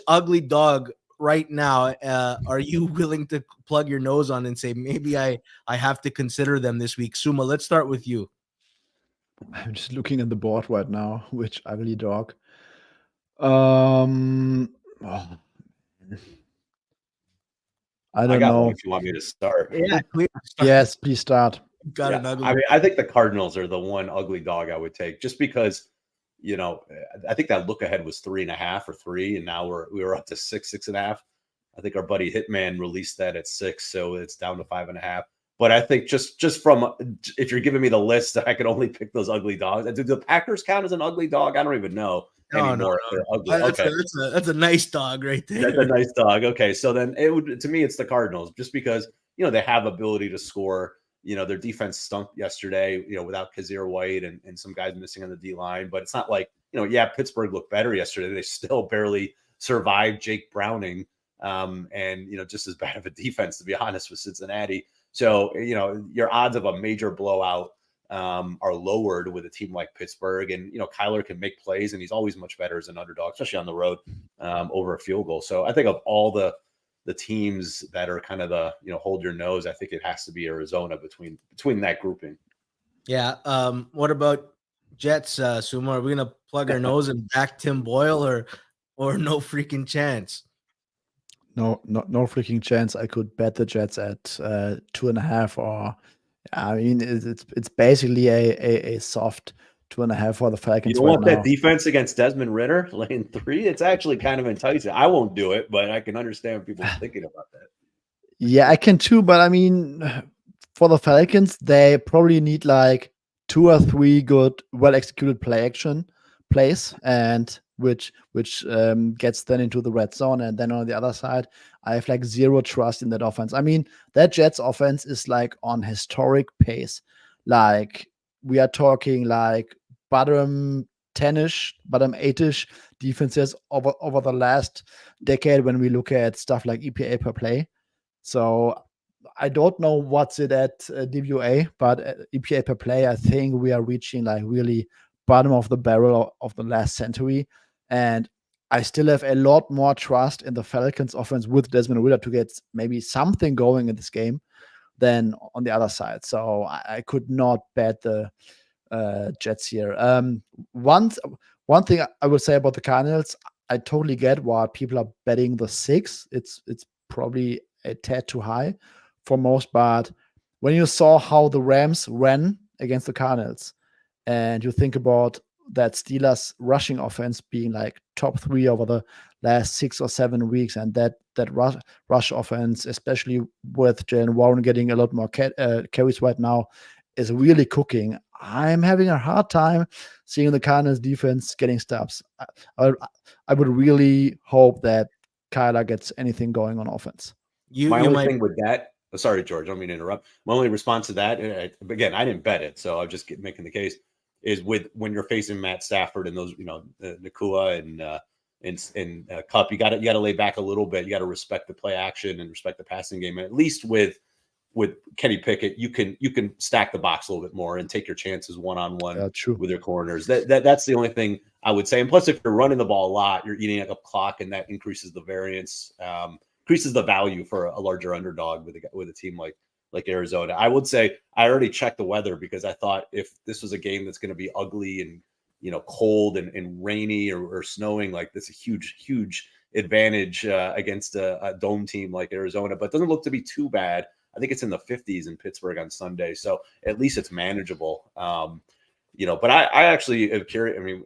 ugly dog right now are you willing to plug your nose on and say maybe I have to consider them this week? Suma, let's start with you. I'm just looking at the board right now. Which ugly dog? I don't know. One if you want me to start. Yeah, please start. Yes, please start. Got an ugly. I mean, I think the Cardinals are the one ugly dog I would take, just because, I think that look ahead was 3.5 or 3, and now we were up to 6.5. I think our buddy Hitman released that at 6, so it's down to 5.5. But I think just from, if you're giving me the list, I could only pick those ugly dogs. Do the Packers count as an ugly dog? I don't even know anymore. No. Ugly. That's a nice dog right there. That's a nice dog. Okay, so then to me, it's the Cardinals, just because they have ability to score. Their defense stunk yesterday. Without Kazir White and some guys missing on the D line, but it's not like Pittsburgh looked better yesterday. They still barely survived Jake Browning, and just as bad of a defense, to be honest, with Cincinnati. So, your odds of a major blowout are lowered with a team like Pittsburgh. And, Kyler can make plays, and he's always much better as an underdog, especially on the road over a field goal. So I think of all the teams that are kind of the, hold your nose, I think it has to be Arizona between that grouping. Yeah. What about Jets, Suma? Are we going to plug our nose and back Tim Boyle or no freaking chance? No freaking chance. I could bet the Jets at 2.5, or I mean it's basically a soft 2.5 for the Falcons. You don't want that defense against Desmond Ridder laying 3. It's actually kind of enticing. I won't do it, but I can understand people thinking about that. Yeah, I can too. But I mean, for the Falcons, they probably need like 2 or 3 good, well executed plays, and which gets then into the red zone. And then on the other side, I have like zero trust in that offense. I mean, that Jets offense is like on historic pace. Like, we are talking like bottom 10-ish, bottom 8-ish defenses over the last decade when we look at stuff like EPA per play. So I don't know what's it at DVOA, but EPA per play, I think we are reaching like really bottom of the barrel of the last century. And I still have a lot more trust in the Falcons offense with Desmond Ridder to get maybe something going in this game than on the other side. So I could not bet the Jets here. One thing I would say about the Cardinals, I totally get why people are betting the 6. It's probably a tad too high for most, but when you saw how the Rams ran against the Cardinals, and you think about that Steelers rushing offense being like top 3 over the last 6 or 7 weeks, and that rush offense, especially with Jalen Warren getting a lot more carries right now, is really cooking. I'm having a hard time seeing the Cardinals defense getting stops. I would really hope that Kyler gets anything going on offense. My only thing with that, sorry, George, I don't mean to interrupt. My only response to that, again, I didn't bet it, so I'm just making the case, is when you're facing Matt Stafford and those, Nakua and Kupp, you got to lay back a little bit. You got to respect the play action and respect the passing game. And at least with with Kenny Pickett, you can stack the box a little bit more and take your chances one-on-one with your corners. That's the only thing I would say. And plus, if you're running the ball a lot, you're eating up clock, and that increases the variance, increases the value for a larger underdog with a team like Arizona. I would say I already checked the weather because I thought if this was a game that's going to be ugly and cold and rainy or snowing, like this is a huge advantage against a dome team like Arizona, but it doesn't look to be too bad. I think it's in the 50s in Pittsburgh on Sunday, so at least it's manageable. But I actually am curious. I mean,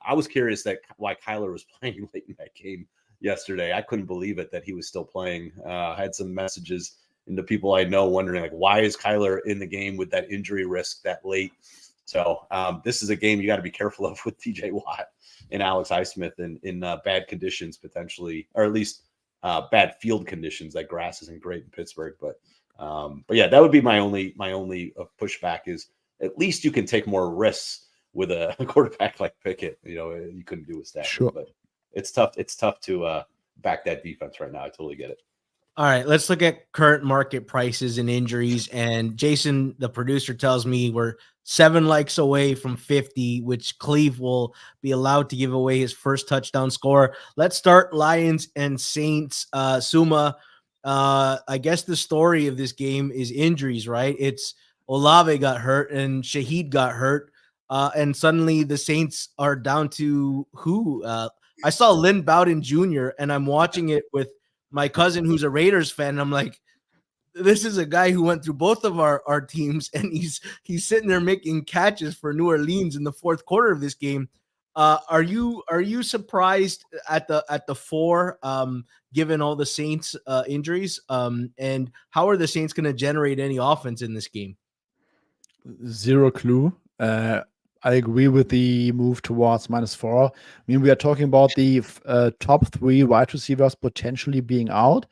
I was curious why Kyler was playing late in that game yesterday. I couldn't believe it that he was still playing. I had some messages into people I know wondering, like, why is Kyler in the game with that injury risk that late? So this is a game you got to be careful of with TJ Watt and Alex Highsmith in bad conditions potentially, or at least bad field conditions. That grass isn't great in Pittsburgh, but yeah, that would be my only pushback is at least you can take more risks with a quarterback like Pickett. You couldn't do with Stafford, sure. But it's tough to back that defense right now. I totally get it. All right, let's look at current market prices and injuries. And Jason, the producer, tells me we're 7 likes away from 50, which Cleve will be allowed to give away his first touchdown score. Let's start Lions and Saints. Suma, I guess the story of this game is injuries, right? It's Olave got hurt and Shaheed got hurt. And suddenly the Saints are down to who? I saw Lynn Bowden Jr., and I'm watching it with my cousin who's a Raiders fan. And I'm like, this is a guy who went through both of our teams, and he's sitting there making catches for New Orleans in the fourth quarter of this game. Are you surprised at the 4, given all the Saints injuries? And how are the Saints going to generate any offense in this game? Zero clue. I agree with the move towards -4. I mean, we are talking about the top 3 wide receivers potentially being out.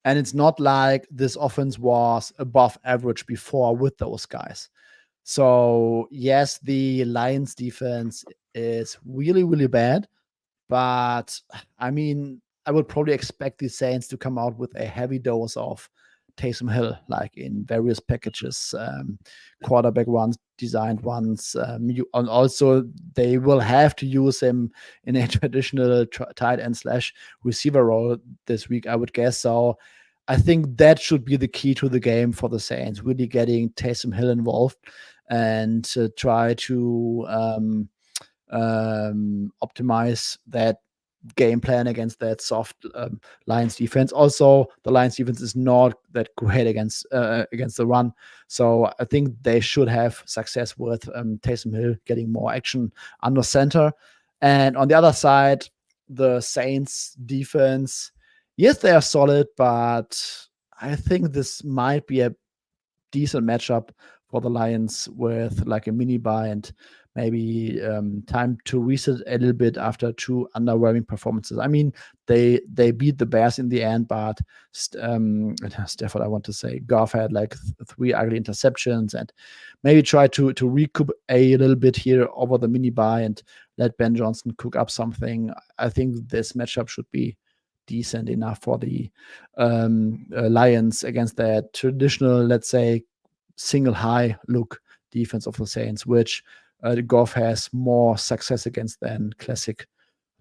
And it's not like this offense was above average before with those guys. So, yes, the Lions defense is really, really bad. But, I mean, I would probably expect the Saints to come out with a heavy dose of Taysom Hill, like in various packages, quarterback ones, designed ones. And also, they will have to use him in a traditional tight end / receiver role this week, I would guess. So I think that should be the key to the game for the Saints, really getting Taysom Hill involved and try to optimize that game plan against that soft Lions defense. Also, the Lions defense is not that great against the run, so I think they should have success with Taysom Hill getting more action under center. And on the other side, the Saints defense, yes, they are solid, but I think this might be a decent matchup for the Lions with like a mini bye and maybe time to reset a little bit after 2 underwhelming performances. I mean, they beat the Bears in the end, but Stafford, I want to say, Goff had like 3 ugly interceptions, and maybe try to recoup a little bit here over the mini bye and let Ben Johnson cook up something. I think this matchup should be decent enough for the Lions against that traditional, let's say, single high look defense of the Saints, which Goff has more success against than classic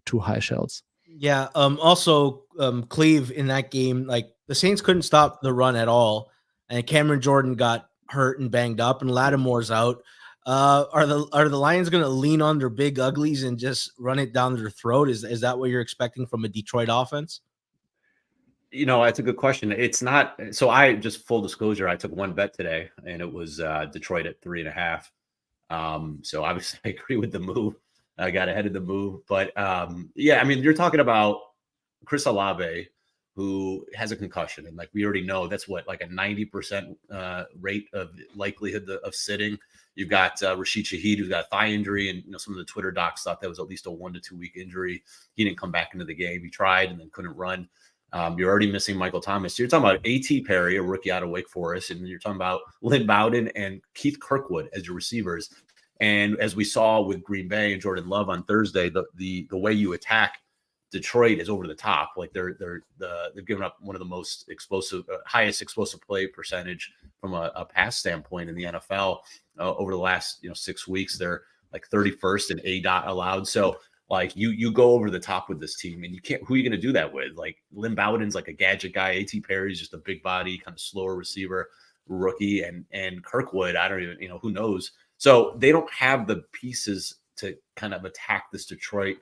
2 high shells. Yeah. Also, Cleve in that game, like the Saints couldn't stop the run at all, and Cameron Jordan got hurt and banged up, and Lattimore's out. Are the Lions going to lean on their big uglies and just run it down their throat? Is that what you're expecting from a Detroit offense? That's a good question. It's not. So I just, full disclosure, I took one bet today, and it was Detroit at 3.5. So obviously I agree with the move. I got ahead of the move, but yeah, I mean, you're talking about Chris Olave, who has a concussion, and like we already know, that's what, like a 90% rate of likelihood of sitting. You've got Rashid Shaheed, who's got a thigh injury, and some of the Twitter docs thought that was at least a 1 to 2 week injury. He didn't come back into the game. He tried and then couldn't run. You're already missing Michael Thomas. So you're talking about A.T. Perry, a rookie out of Wake Forest, and you're talking about Lynn Bowden and Keith Kirkwood as your receivers. And as we saw with Green Bay and Jordan Love on Thursday, the way you attack Detroit is over the top. Like they've given up one of the most explosive, highest explosive play percentage from a pass standpoint in the NFL over the last 6 weeks. They're like 31st in ADOT allowed. So like you go over the top with this team, and you can't. Who are you going to do that with? Like Lynn Bowden's like a gadget guy. A.T. Perry's just a big body, kind of slower receiver rookie, and Kirkwood, I don't even who knows. So they don't have the pieces to kind of attack this Detroit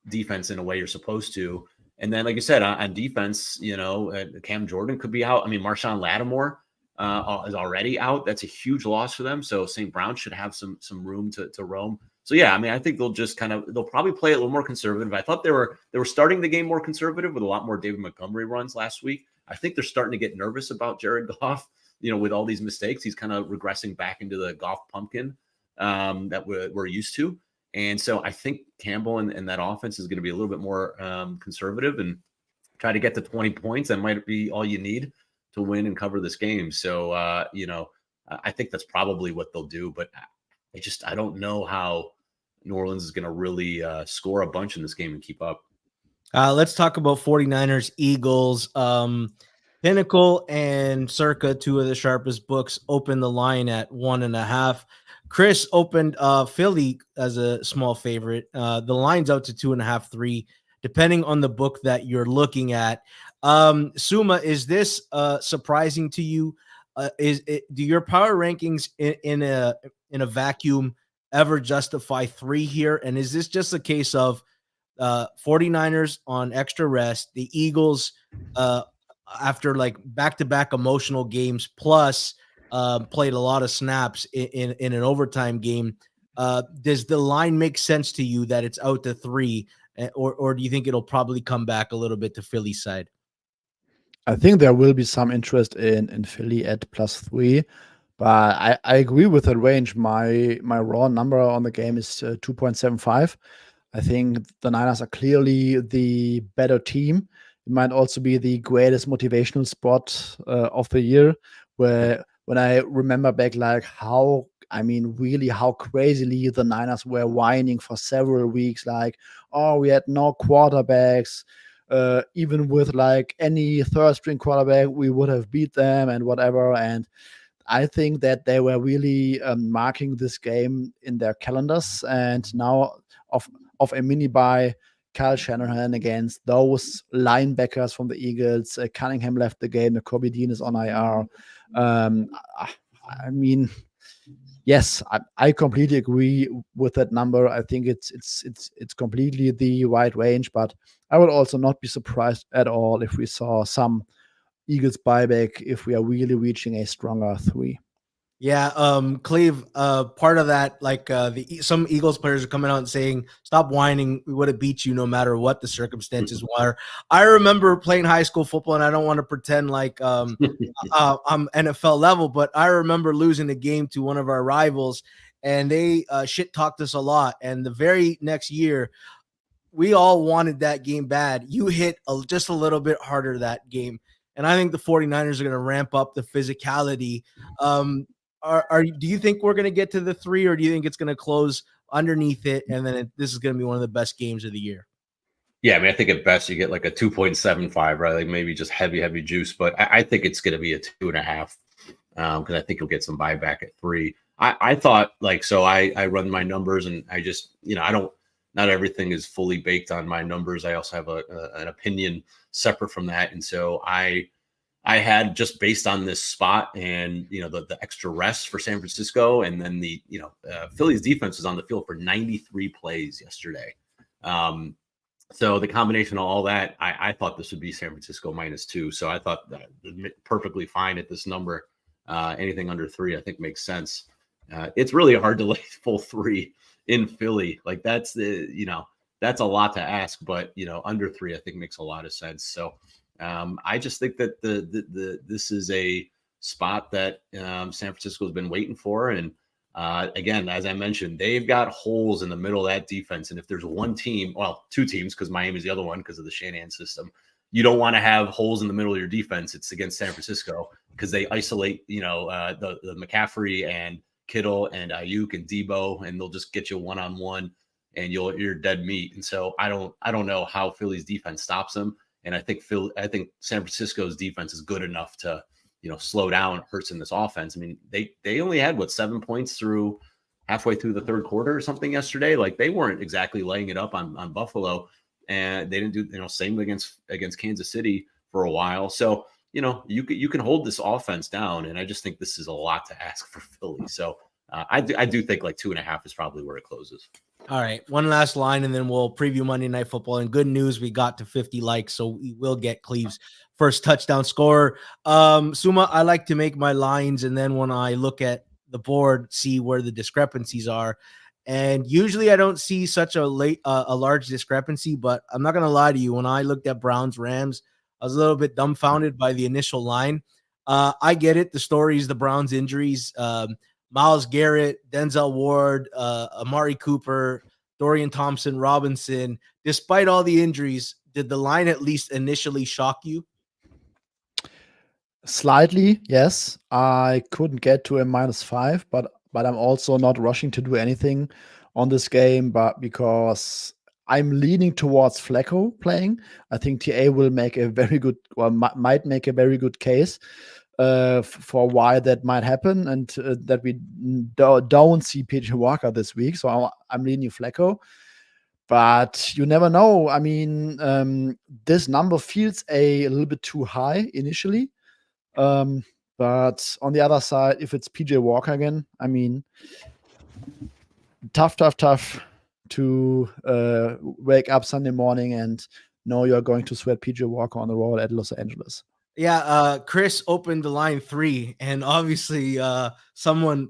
defense in a way you're supposed to. And then, like I said, on defense, Cam Jordan could be out. I mean, Marshawn Lattimore is already out. That's a huge loss for them. So St. Brown should have some room to roam. So yeah, I mean, I think they'll probably play a little more conservative. I thought they were starting the game more conservative with a lot more David Montgomery runs last week. I think they're starting to get nervous about Jared Goff. With all these mistakes, he's kind of regressing back into the Goff pumpkin that we're used to. And so I think Campbell and that offense is going to be a little bit more conservative and try to get to 20 points. That might be all you need to win and cover this game. So, I think that's probably what they'll do. But I don't know how New Orleans is going to really score a bunch in this game and keep up. Let's talk about 49ers, Eagles. Pinnacle and Circa, two of the sharpest books, opened the line at 1.5. Chris opened Philly as a small favorite. The line's out to 2.5, 3, depending on the book that you're looking at. Suma, is this surprising to you? Do your power rankings in a vacuum ever justify 3 here? And is this just a case of 49ers on extra rest, the Eagles after like back-to-back emotional games, plus played a lot of snaps in an overtime game? Does the line make sense to you that it's out to 3, or do you think it'll probably come back a little bit to Philly's side? I think there will be some interest in Philly at +3, but I agree with the range. My raw number on the game is 2.75. I think the Niners are clearly the better team. It might also be the greatest motivational spot of the year, where when I remember back, like really how crazily the Niners were whining for several weeks, like, oh, we had no quarterbacks. Even with like any third string quarterback, we would have beat them and whatever. And I think that they were really marking this game in their calendars. And now of a mini bye, Kyle Shanahan against those linebackers from the Eagles. Cunningham left the game. Kobe Dean is on IR. I mean, yes, I completely agree with that number. I think it's completely the right range, but I would also not be surprised at all if we saw some Eagles buyback if we are really reaching a stronger 3. Yeah, Cleve, part of that, like some Eagles players are coming out and saying, stop whining, we would have beat you no matter what the circumstances were. I remember playing high school football, and I don't want to pretend like I'm NFL level, but I remember losing a game to one of our rivals, and they shit-talked us a lot. And the very next year, we all wanted that game bad. You hit just a little bit harder that game. And I think the 49ers are going to ramp up the physicality. Do you think we're going to get to the 3, or do you think it's going to close underneath it, and then this is going to be one of the best games of the year? Yeah, I mean, I think at best you get like a 2.75, right? Like maybe just heavy juice, but I think it's going to be a 2.5 because I think you'll get some buyback at 3. I thought I run my numbers, and I just not everything is fully baked on my numbers. I also have an opinion separate from that, and so I had, just based on this spot and the extra rest for San Francisco, and then the Philly's defense was on the field for 93 plays yesterday. So the combination of all that, I thought this would be San Francisco -2. So I thought that perfectly fine at this number. Anything under 3, I think, makes sense. It's really hard to lay full 3 in Philly. Like that's that's a lot to ask, but under 3, I think makes a lot of sense. So I just think that this is a spot that San Francisco has been waiting for. And again, as I mentioned, they've got holes in the middle of that defense. And if there's one team, well, 2 teams, because Miami's the other one because of the Shanahan system, you don't want to have holes in the middle of your defense. It's against San Francisco because they isolate, the McCaffrey and Kittle and Ayuk and Debo, and they'll just get you one-on-one. and you're dead meat. And so I don't know how Philly's defense stops them. And I think San Francisco's defense is good enough to, slow down Hurts in this offense. I mean, they only had 7 points through halfway through the third quarter or something yesterday. Like, they weren't exactly laying it up on Buffalo, and they didn't do, same against Kansas City for a while. So, you can hold this offense down, and I just think this is a lot to ask for Philly. So I do think 2.5 is probably where it closes. All right, one last line, and then we'll preview Monday Night Football. And good news, we got to 50 likes, so we will get Cleve's first touchdown scorer. Suma, I like to make my lines, and then when I look at the board, see where the discrepancies are. And usually I don't see such a large discrepancy, but I'm not going to lie to you. When I looked at Browns-Rams, I was a little bit dumbfounded by the initial line. I get it. The story is the Browns' injuries. Myles Garrett, Denzel Ward, Amari Cooper, Dorian Thompson-Robinson. Despite all the injuries, did the line at least initially shock you? Slightly, yes. I couldn't get to a -5, but I'm also not rushing to do anything on this game, but because I'm leaning towards Flacco playing. I think TA will make a very good, or might make a very good case for why that might happen, and that we don't see PJ Walker this week. So I'm leaning Flacco, but you never know. I mean, this number feels a little bit too high initially. But on the other side, if it's PJ Walker again, I mean, tough to wake up Sunday morning and know you're going to sweat PJ Walker on the road at Los Angeles. Yeah, Chris opened the line 3, and obviously someone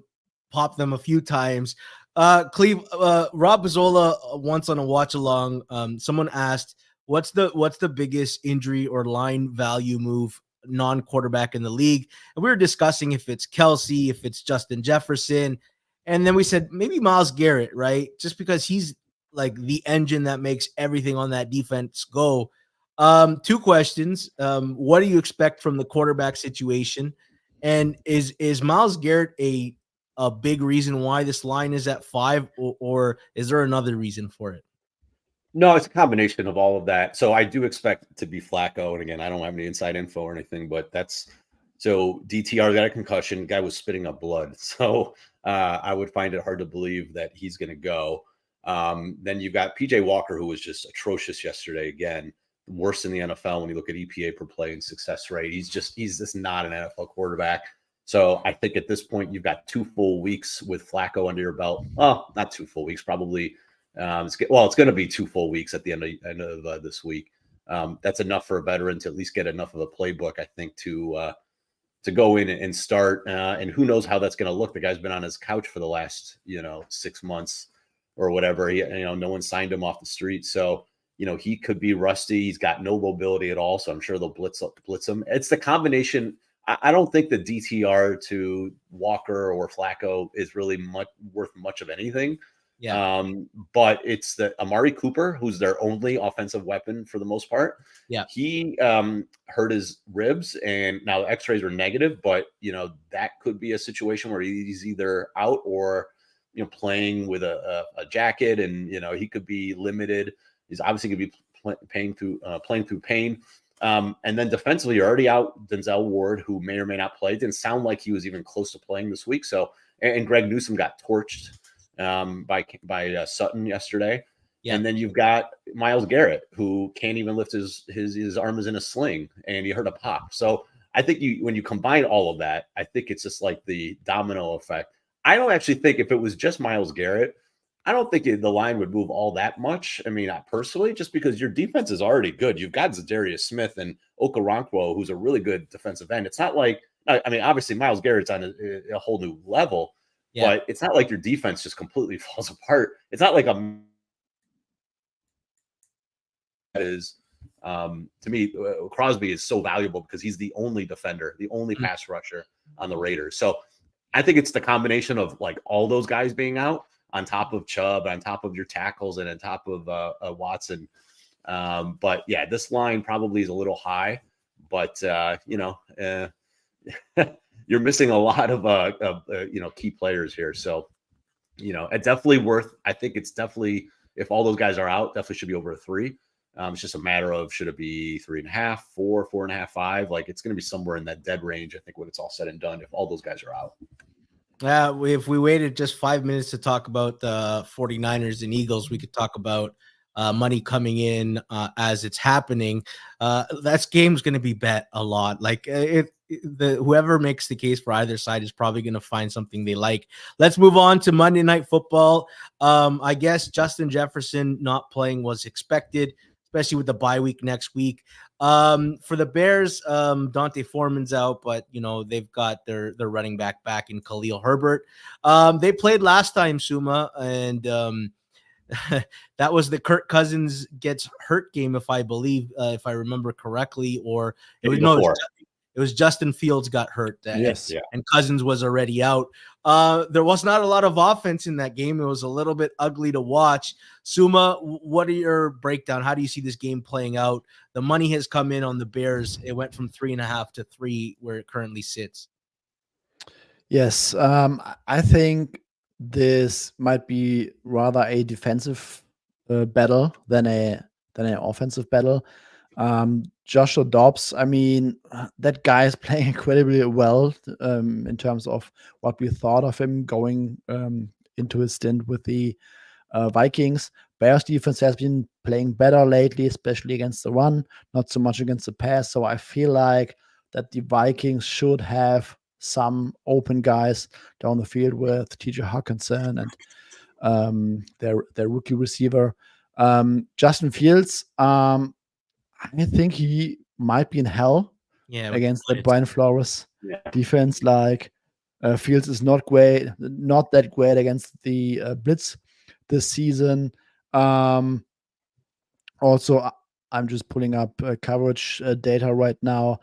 popped them a few times. Cleve, Rob Bizzola once on a watch along, someone asked, what's the biggest injury or line value move non-quarterback in the league? And we were discussing if it's Kelsey, if it's Justin Jefferson, and then we said maybe Myles Garrett, right? Just because he's like the engine that makes everything on that defense go. 2 questions. What do you expect from the quarterback situation? And is Myles Garrett a big reason why this line is at 5, or is there another reason for it? No, it's a combination of all of that. So I do expect it to be Flacco. And again, I don't have any inside info or anything, but so DTR got a concussion. Guy was spitting up blood. So I would find it hard to believe that he's going to go. Then you've got PJ Walker, who was just atrocious yesterday. Again, worse in the NFL when you look at EPA per play and success rate. He's just not an NFL quarterback. So I think at this point, you've got 2 full weeks with Flacco under your belt. Well, not 2 full weeks, probably. It's going to be 2 full weeks at the end of this week. That's enough for a veteran to at least get enough of a playbook, I think, to go in and start. And who knows how that's going to look? The guy's been on his couch for the last 6 months or whatever. No one signed him off the street, so he could be rusty. He's got no mobility at all, so I'm sure they'll blitz him. It's the combination. I don't think the DTR to Walker or Flacco is really worth much of anything. Yeah. But it's the Amari Cooper, who's their only offensive weapon for the most part. Yeah. He hurt his ribs, and now the x-rays are negative, but that could be a situation where he's either out or playing with a jacket, and he could be limited. He's obviously going to be playing through pain. And then defensively, you're already out Denzel Ward, who may or may not play. It didn't sound like he was even close to playing this week. So, and Greg Newsome got torched by Sutton yesterday. Yeah. And then you've got Myles Garrett, who can't even lift his arm is in a sling, and he hurt a pop. So I think when you combine all of that, I think it's just like the domino effect. I don't actually think if it was just Myles Garrett, I don't think the line would move all that much. I mean, personally, just because your defense is already good. You've got Zadarius Smith and Okoronkwo, who's a really good defensive end. It's not like, I mean, obviously Myles Garrett's on a whole new level, but it's not like your defense just completely falls apart. It's not like to me, Crosby is so valuable because he's the only defender, the only pass rusher on the Raiders. So I think it's the combination of like all those guys being out, on top of Chubb, on top of your tackles, and on top of Watson. But yeah, this line probably is a little high, but you're missing a lot of key players here. So, I think it's definitely if all those guys are out, definitely should be over a 3. It's just a matter of, should it be 3.5, 4, 4.5, 5? Like, it's going to be somewhere in that dead range, I think, when it's all said and done, if all those guys are out. If we waited just 5 minutes to talk about the 49ers and Eagles, we could talk about money coming in as it's happening. That game's going to be bet a lot. Like, whoever makes the case for either side is probably going to find something they like. Let's move on to Monday Night Football. I guess Justin Jefferson not playing was expected, especially with the bye week next week. For the Bears, Dante Foreman's out, but they've got their running back in Khalil Herbert. They played last time, Suma, and that was the Kirk Cousins gets hurt game, if I remember correctly, or it was Justin Fields got hurt. Yes, and Cousins was already out. There was not a lot of offense in that game. It was a little bit ugly to watch. Suma, what are your breakdown? How do you see this game playing out? The money has come in on the Bears. It went from 3.5 to 3 where it currently sits. Yes, I think this might be rather a defensive battle than an offensive battle. Joshua Dobbs, I mean, that guy is playing incredibly well in terms of what we thought of him going into his stint with the Vikings. Bears defense has been playing better lately, especially against the run, not so much against the pass. So I feel like that the Vikings should have some open guys down the field with TJ Hawkinson and their rookie receiver. Justin Fields, I think he might be in hell against that Brian Flores defense. Like, Fields is not that great against the blitz this season. Also, I'm just pulling up coverage data right now.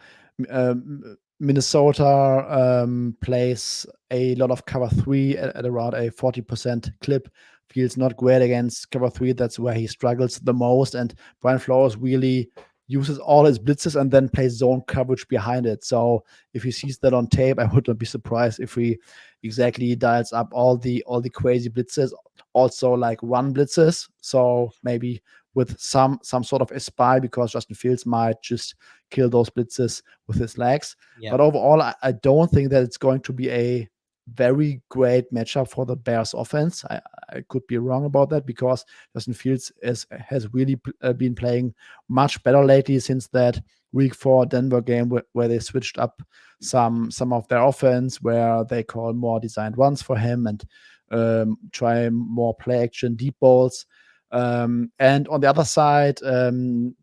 Minnesota plays a lot of cover 3 at around a 40% clip. Fields not great against cover 3. That's where he struggles the most. And Brian Flores really uses all his blitzes and then plays zone coverage behind it. So if he sees that on tape, I would not be surprised if he exactly dials up all the crazy blitzes, also like run blitzes. So maybe with some sort of a spy, because Justin Fields might just kill those blitzes with his legs. Yeah. But overall, I don't think that it's going to be a very great matchup for the Bears offense. I could be wrong about that, because Justin Fields has really been playing much better lately since that Week 4 Denver game where they switched up some of their offense, where they call more designed runs for him and try more play action deep balls. And on the other side,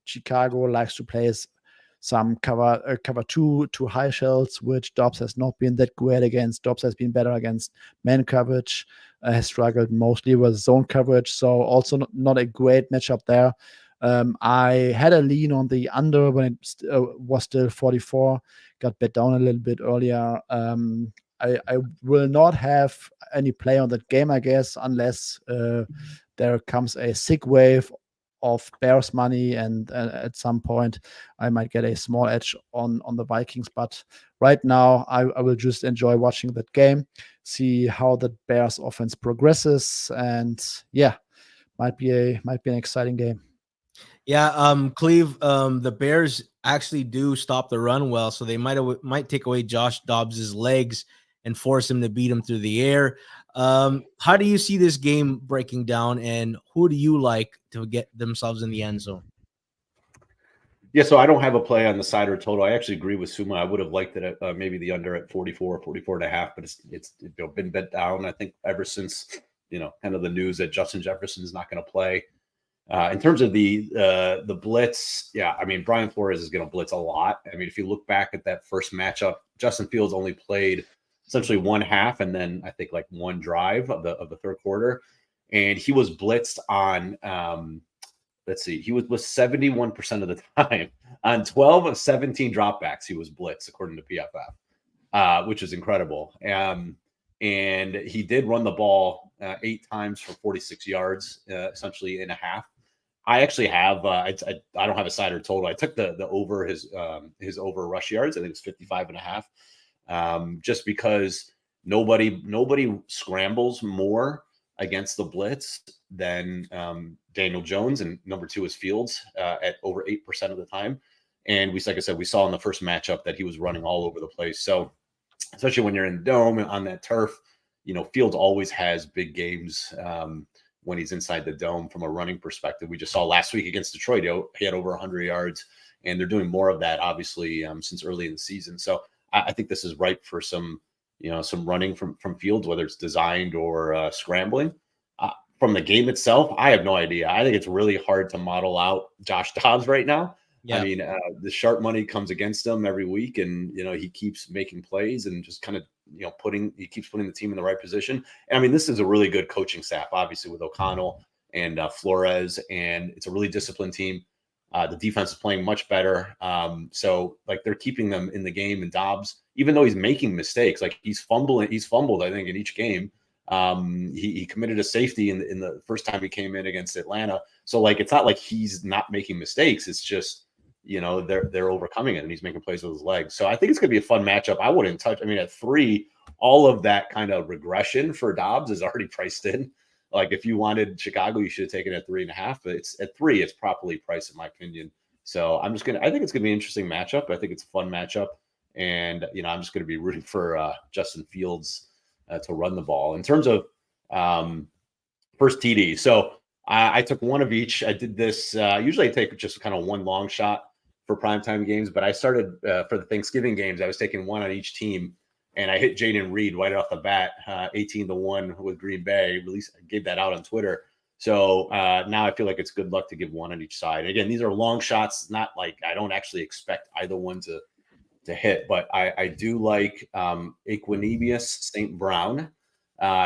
Chicago likes to play some cover 2 to high shells, which Dobbs has not been that great against. Dobbs has been better against man coverage, has struggled mostly with zone coverage, so also not a great matchup there. I had a lean on the under when it was still 44, got bet down a little bit earlier. I will not have any play on that game, I guess, unless there comes a sick wave of Bears money, and at some point I might get a small edge on the Vikings. But right now I will just enjoy watching that game, see how the Bears offense progresses, and might be an exciting game. Cleve, the Bears actually do stop the run well, so they might take away Josh Dobbs's legs and force him to beat him through the air. How do you see this game breaking down, and who do you like to get themselves in the end zone? Yeah, so I don't have a play on the side or total. I actually agree with Suma. I would have liked it at maybe the under at 44 and a half, but it's been bet down, I think, ever since kind of the news that Justin Jefferson is not going to play. In terms of the blitz, I mean, Brian Flores is going to blitz a lot. I mean, if you look back at that first matchup, Justin Fields only played essentially one half, and then I think like one drive of the third quarter, and he was blitzed on he was 71% of the time on 12 of 17 dropbacks. He was blitzed according to PFF, which is incredible. And he did run the ball 8 times for 46 yards, essentially in a half. I actually have I don't have a side or total. I took the over his over rush yards. I think it's 55 and a half. Just because nobody scrambles more against the blitz than Daniel Jones, and number 2 is Fields at over 8% of the time. And like I said, we saw in the first matchup that he was running all over the place. So especially when you're in the dome and on that turf, Fields always has big games when he's inside the dome from a running perspective. We just saw last week against Detroit, he had over 100 yards, and they're doing more of that, obviously, since early in the season. So I think this is ripe for some running from Fields, whether it's designed or scrambling. From the game itself, I have no idea. I think it's really hard to model out Josh Dobbs right now. Yeah. I mean, the sharp money comes against him every week, and he keeps making plays and just kind of he keeps putting the team in the right position. And I mean, this is a really good coaching staff, obviously, with O'Connell and Flores, and it's a really disciplined team. The defense is playing much better, so like they're keeping them in the game. And Dobbs, even though he's making mistakes, like he's fumbled, I think, in each game. He committed a safety in the first time he came in against Atlanta. So like it's not like he's not making mistakes. It's just they're overcoming it, and he's making plays with his legs. So I think it's going to be a fun matchup. I wouldn't touch. I mean, at 3, all of that kind of regression for Dobbs is already priced in. Like if you wanted Chicago, you should have taken it at 3.5. But it's at 3. It's properly priced, in my opinion. So I think it's going to be an interesting matchup. I think it's a fun matchup, and I'm just going to be rooting for Justin Fields to run the ball. In terms of first TD, so I took one of each. I did this. Usually I take just kind of one long shot for primetime games, but I started for the Thanksgiving games. I was taking one on each team, and I hit Jaden Reed right off the bat, 18-1 with Green Bay. Gave that out on Twitter. So now I feel like it's good luck to give one on each side. Again, these are long shots. Not like I don't actually expect either one to hit, but I do like Equanimeous St. Brown.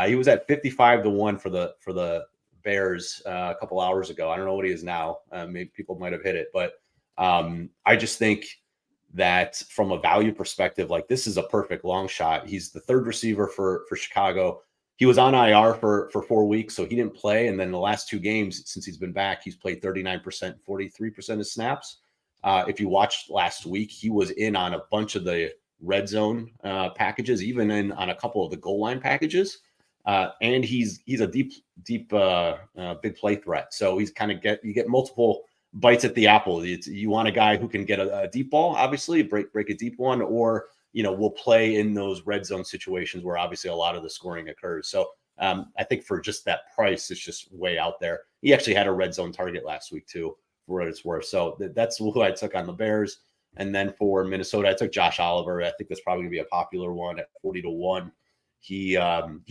He was at 55-1 for the Bears a couple hours ago. I don't know what he is now. Maybe people might have hit it, but I just think that from a value perspective, like this is a perfect long shot. He's the 3rd receiver for Chicago. He was on IR for 4 weeks, so he didn't play. And then the last 2 games since he's been back, he's played 39%, 43% of snaps. If you watched last week, he was in on a bunch of the red zone packages, even on a couple of the goal line packages. And he's a deep big play threat. So he's you get multiple bites at the apple. You want a guy who can get a deep ball, obviously break a deep one, or will play in those red zone situations where obviously a lot of the scoring occurs. So I think for just that price, it's just way out there. He actually had a red zone target last week too, for what it's worth. So that's who I took on the Bears. And then for Minnesota, I took Josh Oliver. I think that's probably gonna be a popular one at 40-1. He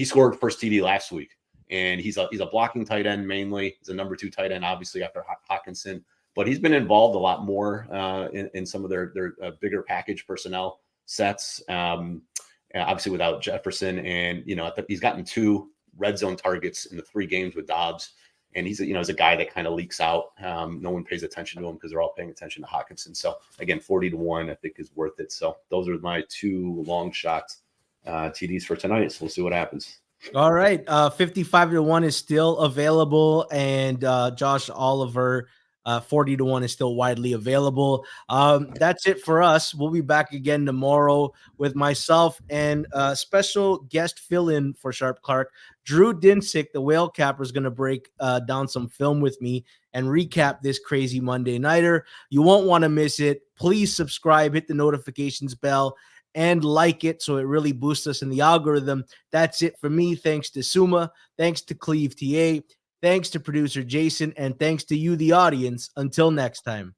scored first TD last week, and he's a blocking tight end mainly. He's a number 2 tight end, obviously after Hawkinson, but he's been involved a lot more in some of their bigger package personnel sets. Obviously without Jefferson, and he's gotten 2 red zone targets in the 3 games with Dobbs, and he's a guy that kind of leaks out. No one pays attention to him because they're all paying attention to Hawkinson. So again, 40-1 I think is worth it. So those are my 2 long shots. TDs for tonight, so we'll see what happens. All right, 55-1 is still available, and Josh Oliver 40-1 is still widely available. That's it for us. We'll be back again tomorrow with myself and special guest fill-in for Sharp Clark. Drew Dinsick, the Whale Capper, is going to break down some film with me and recap this crazy Monday nighter. You won't want to miss it. Please subscribe, hit the notifications bell, and like it so it really boosts us in the algorithm. That's it for me. Thanks to Suma. Thanks to Cleve TA. Thanks to producer Jason. And thanks to you, the audience. Until next time.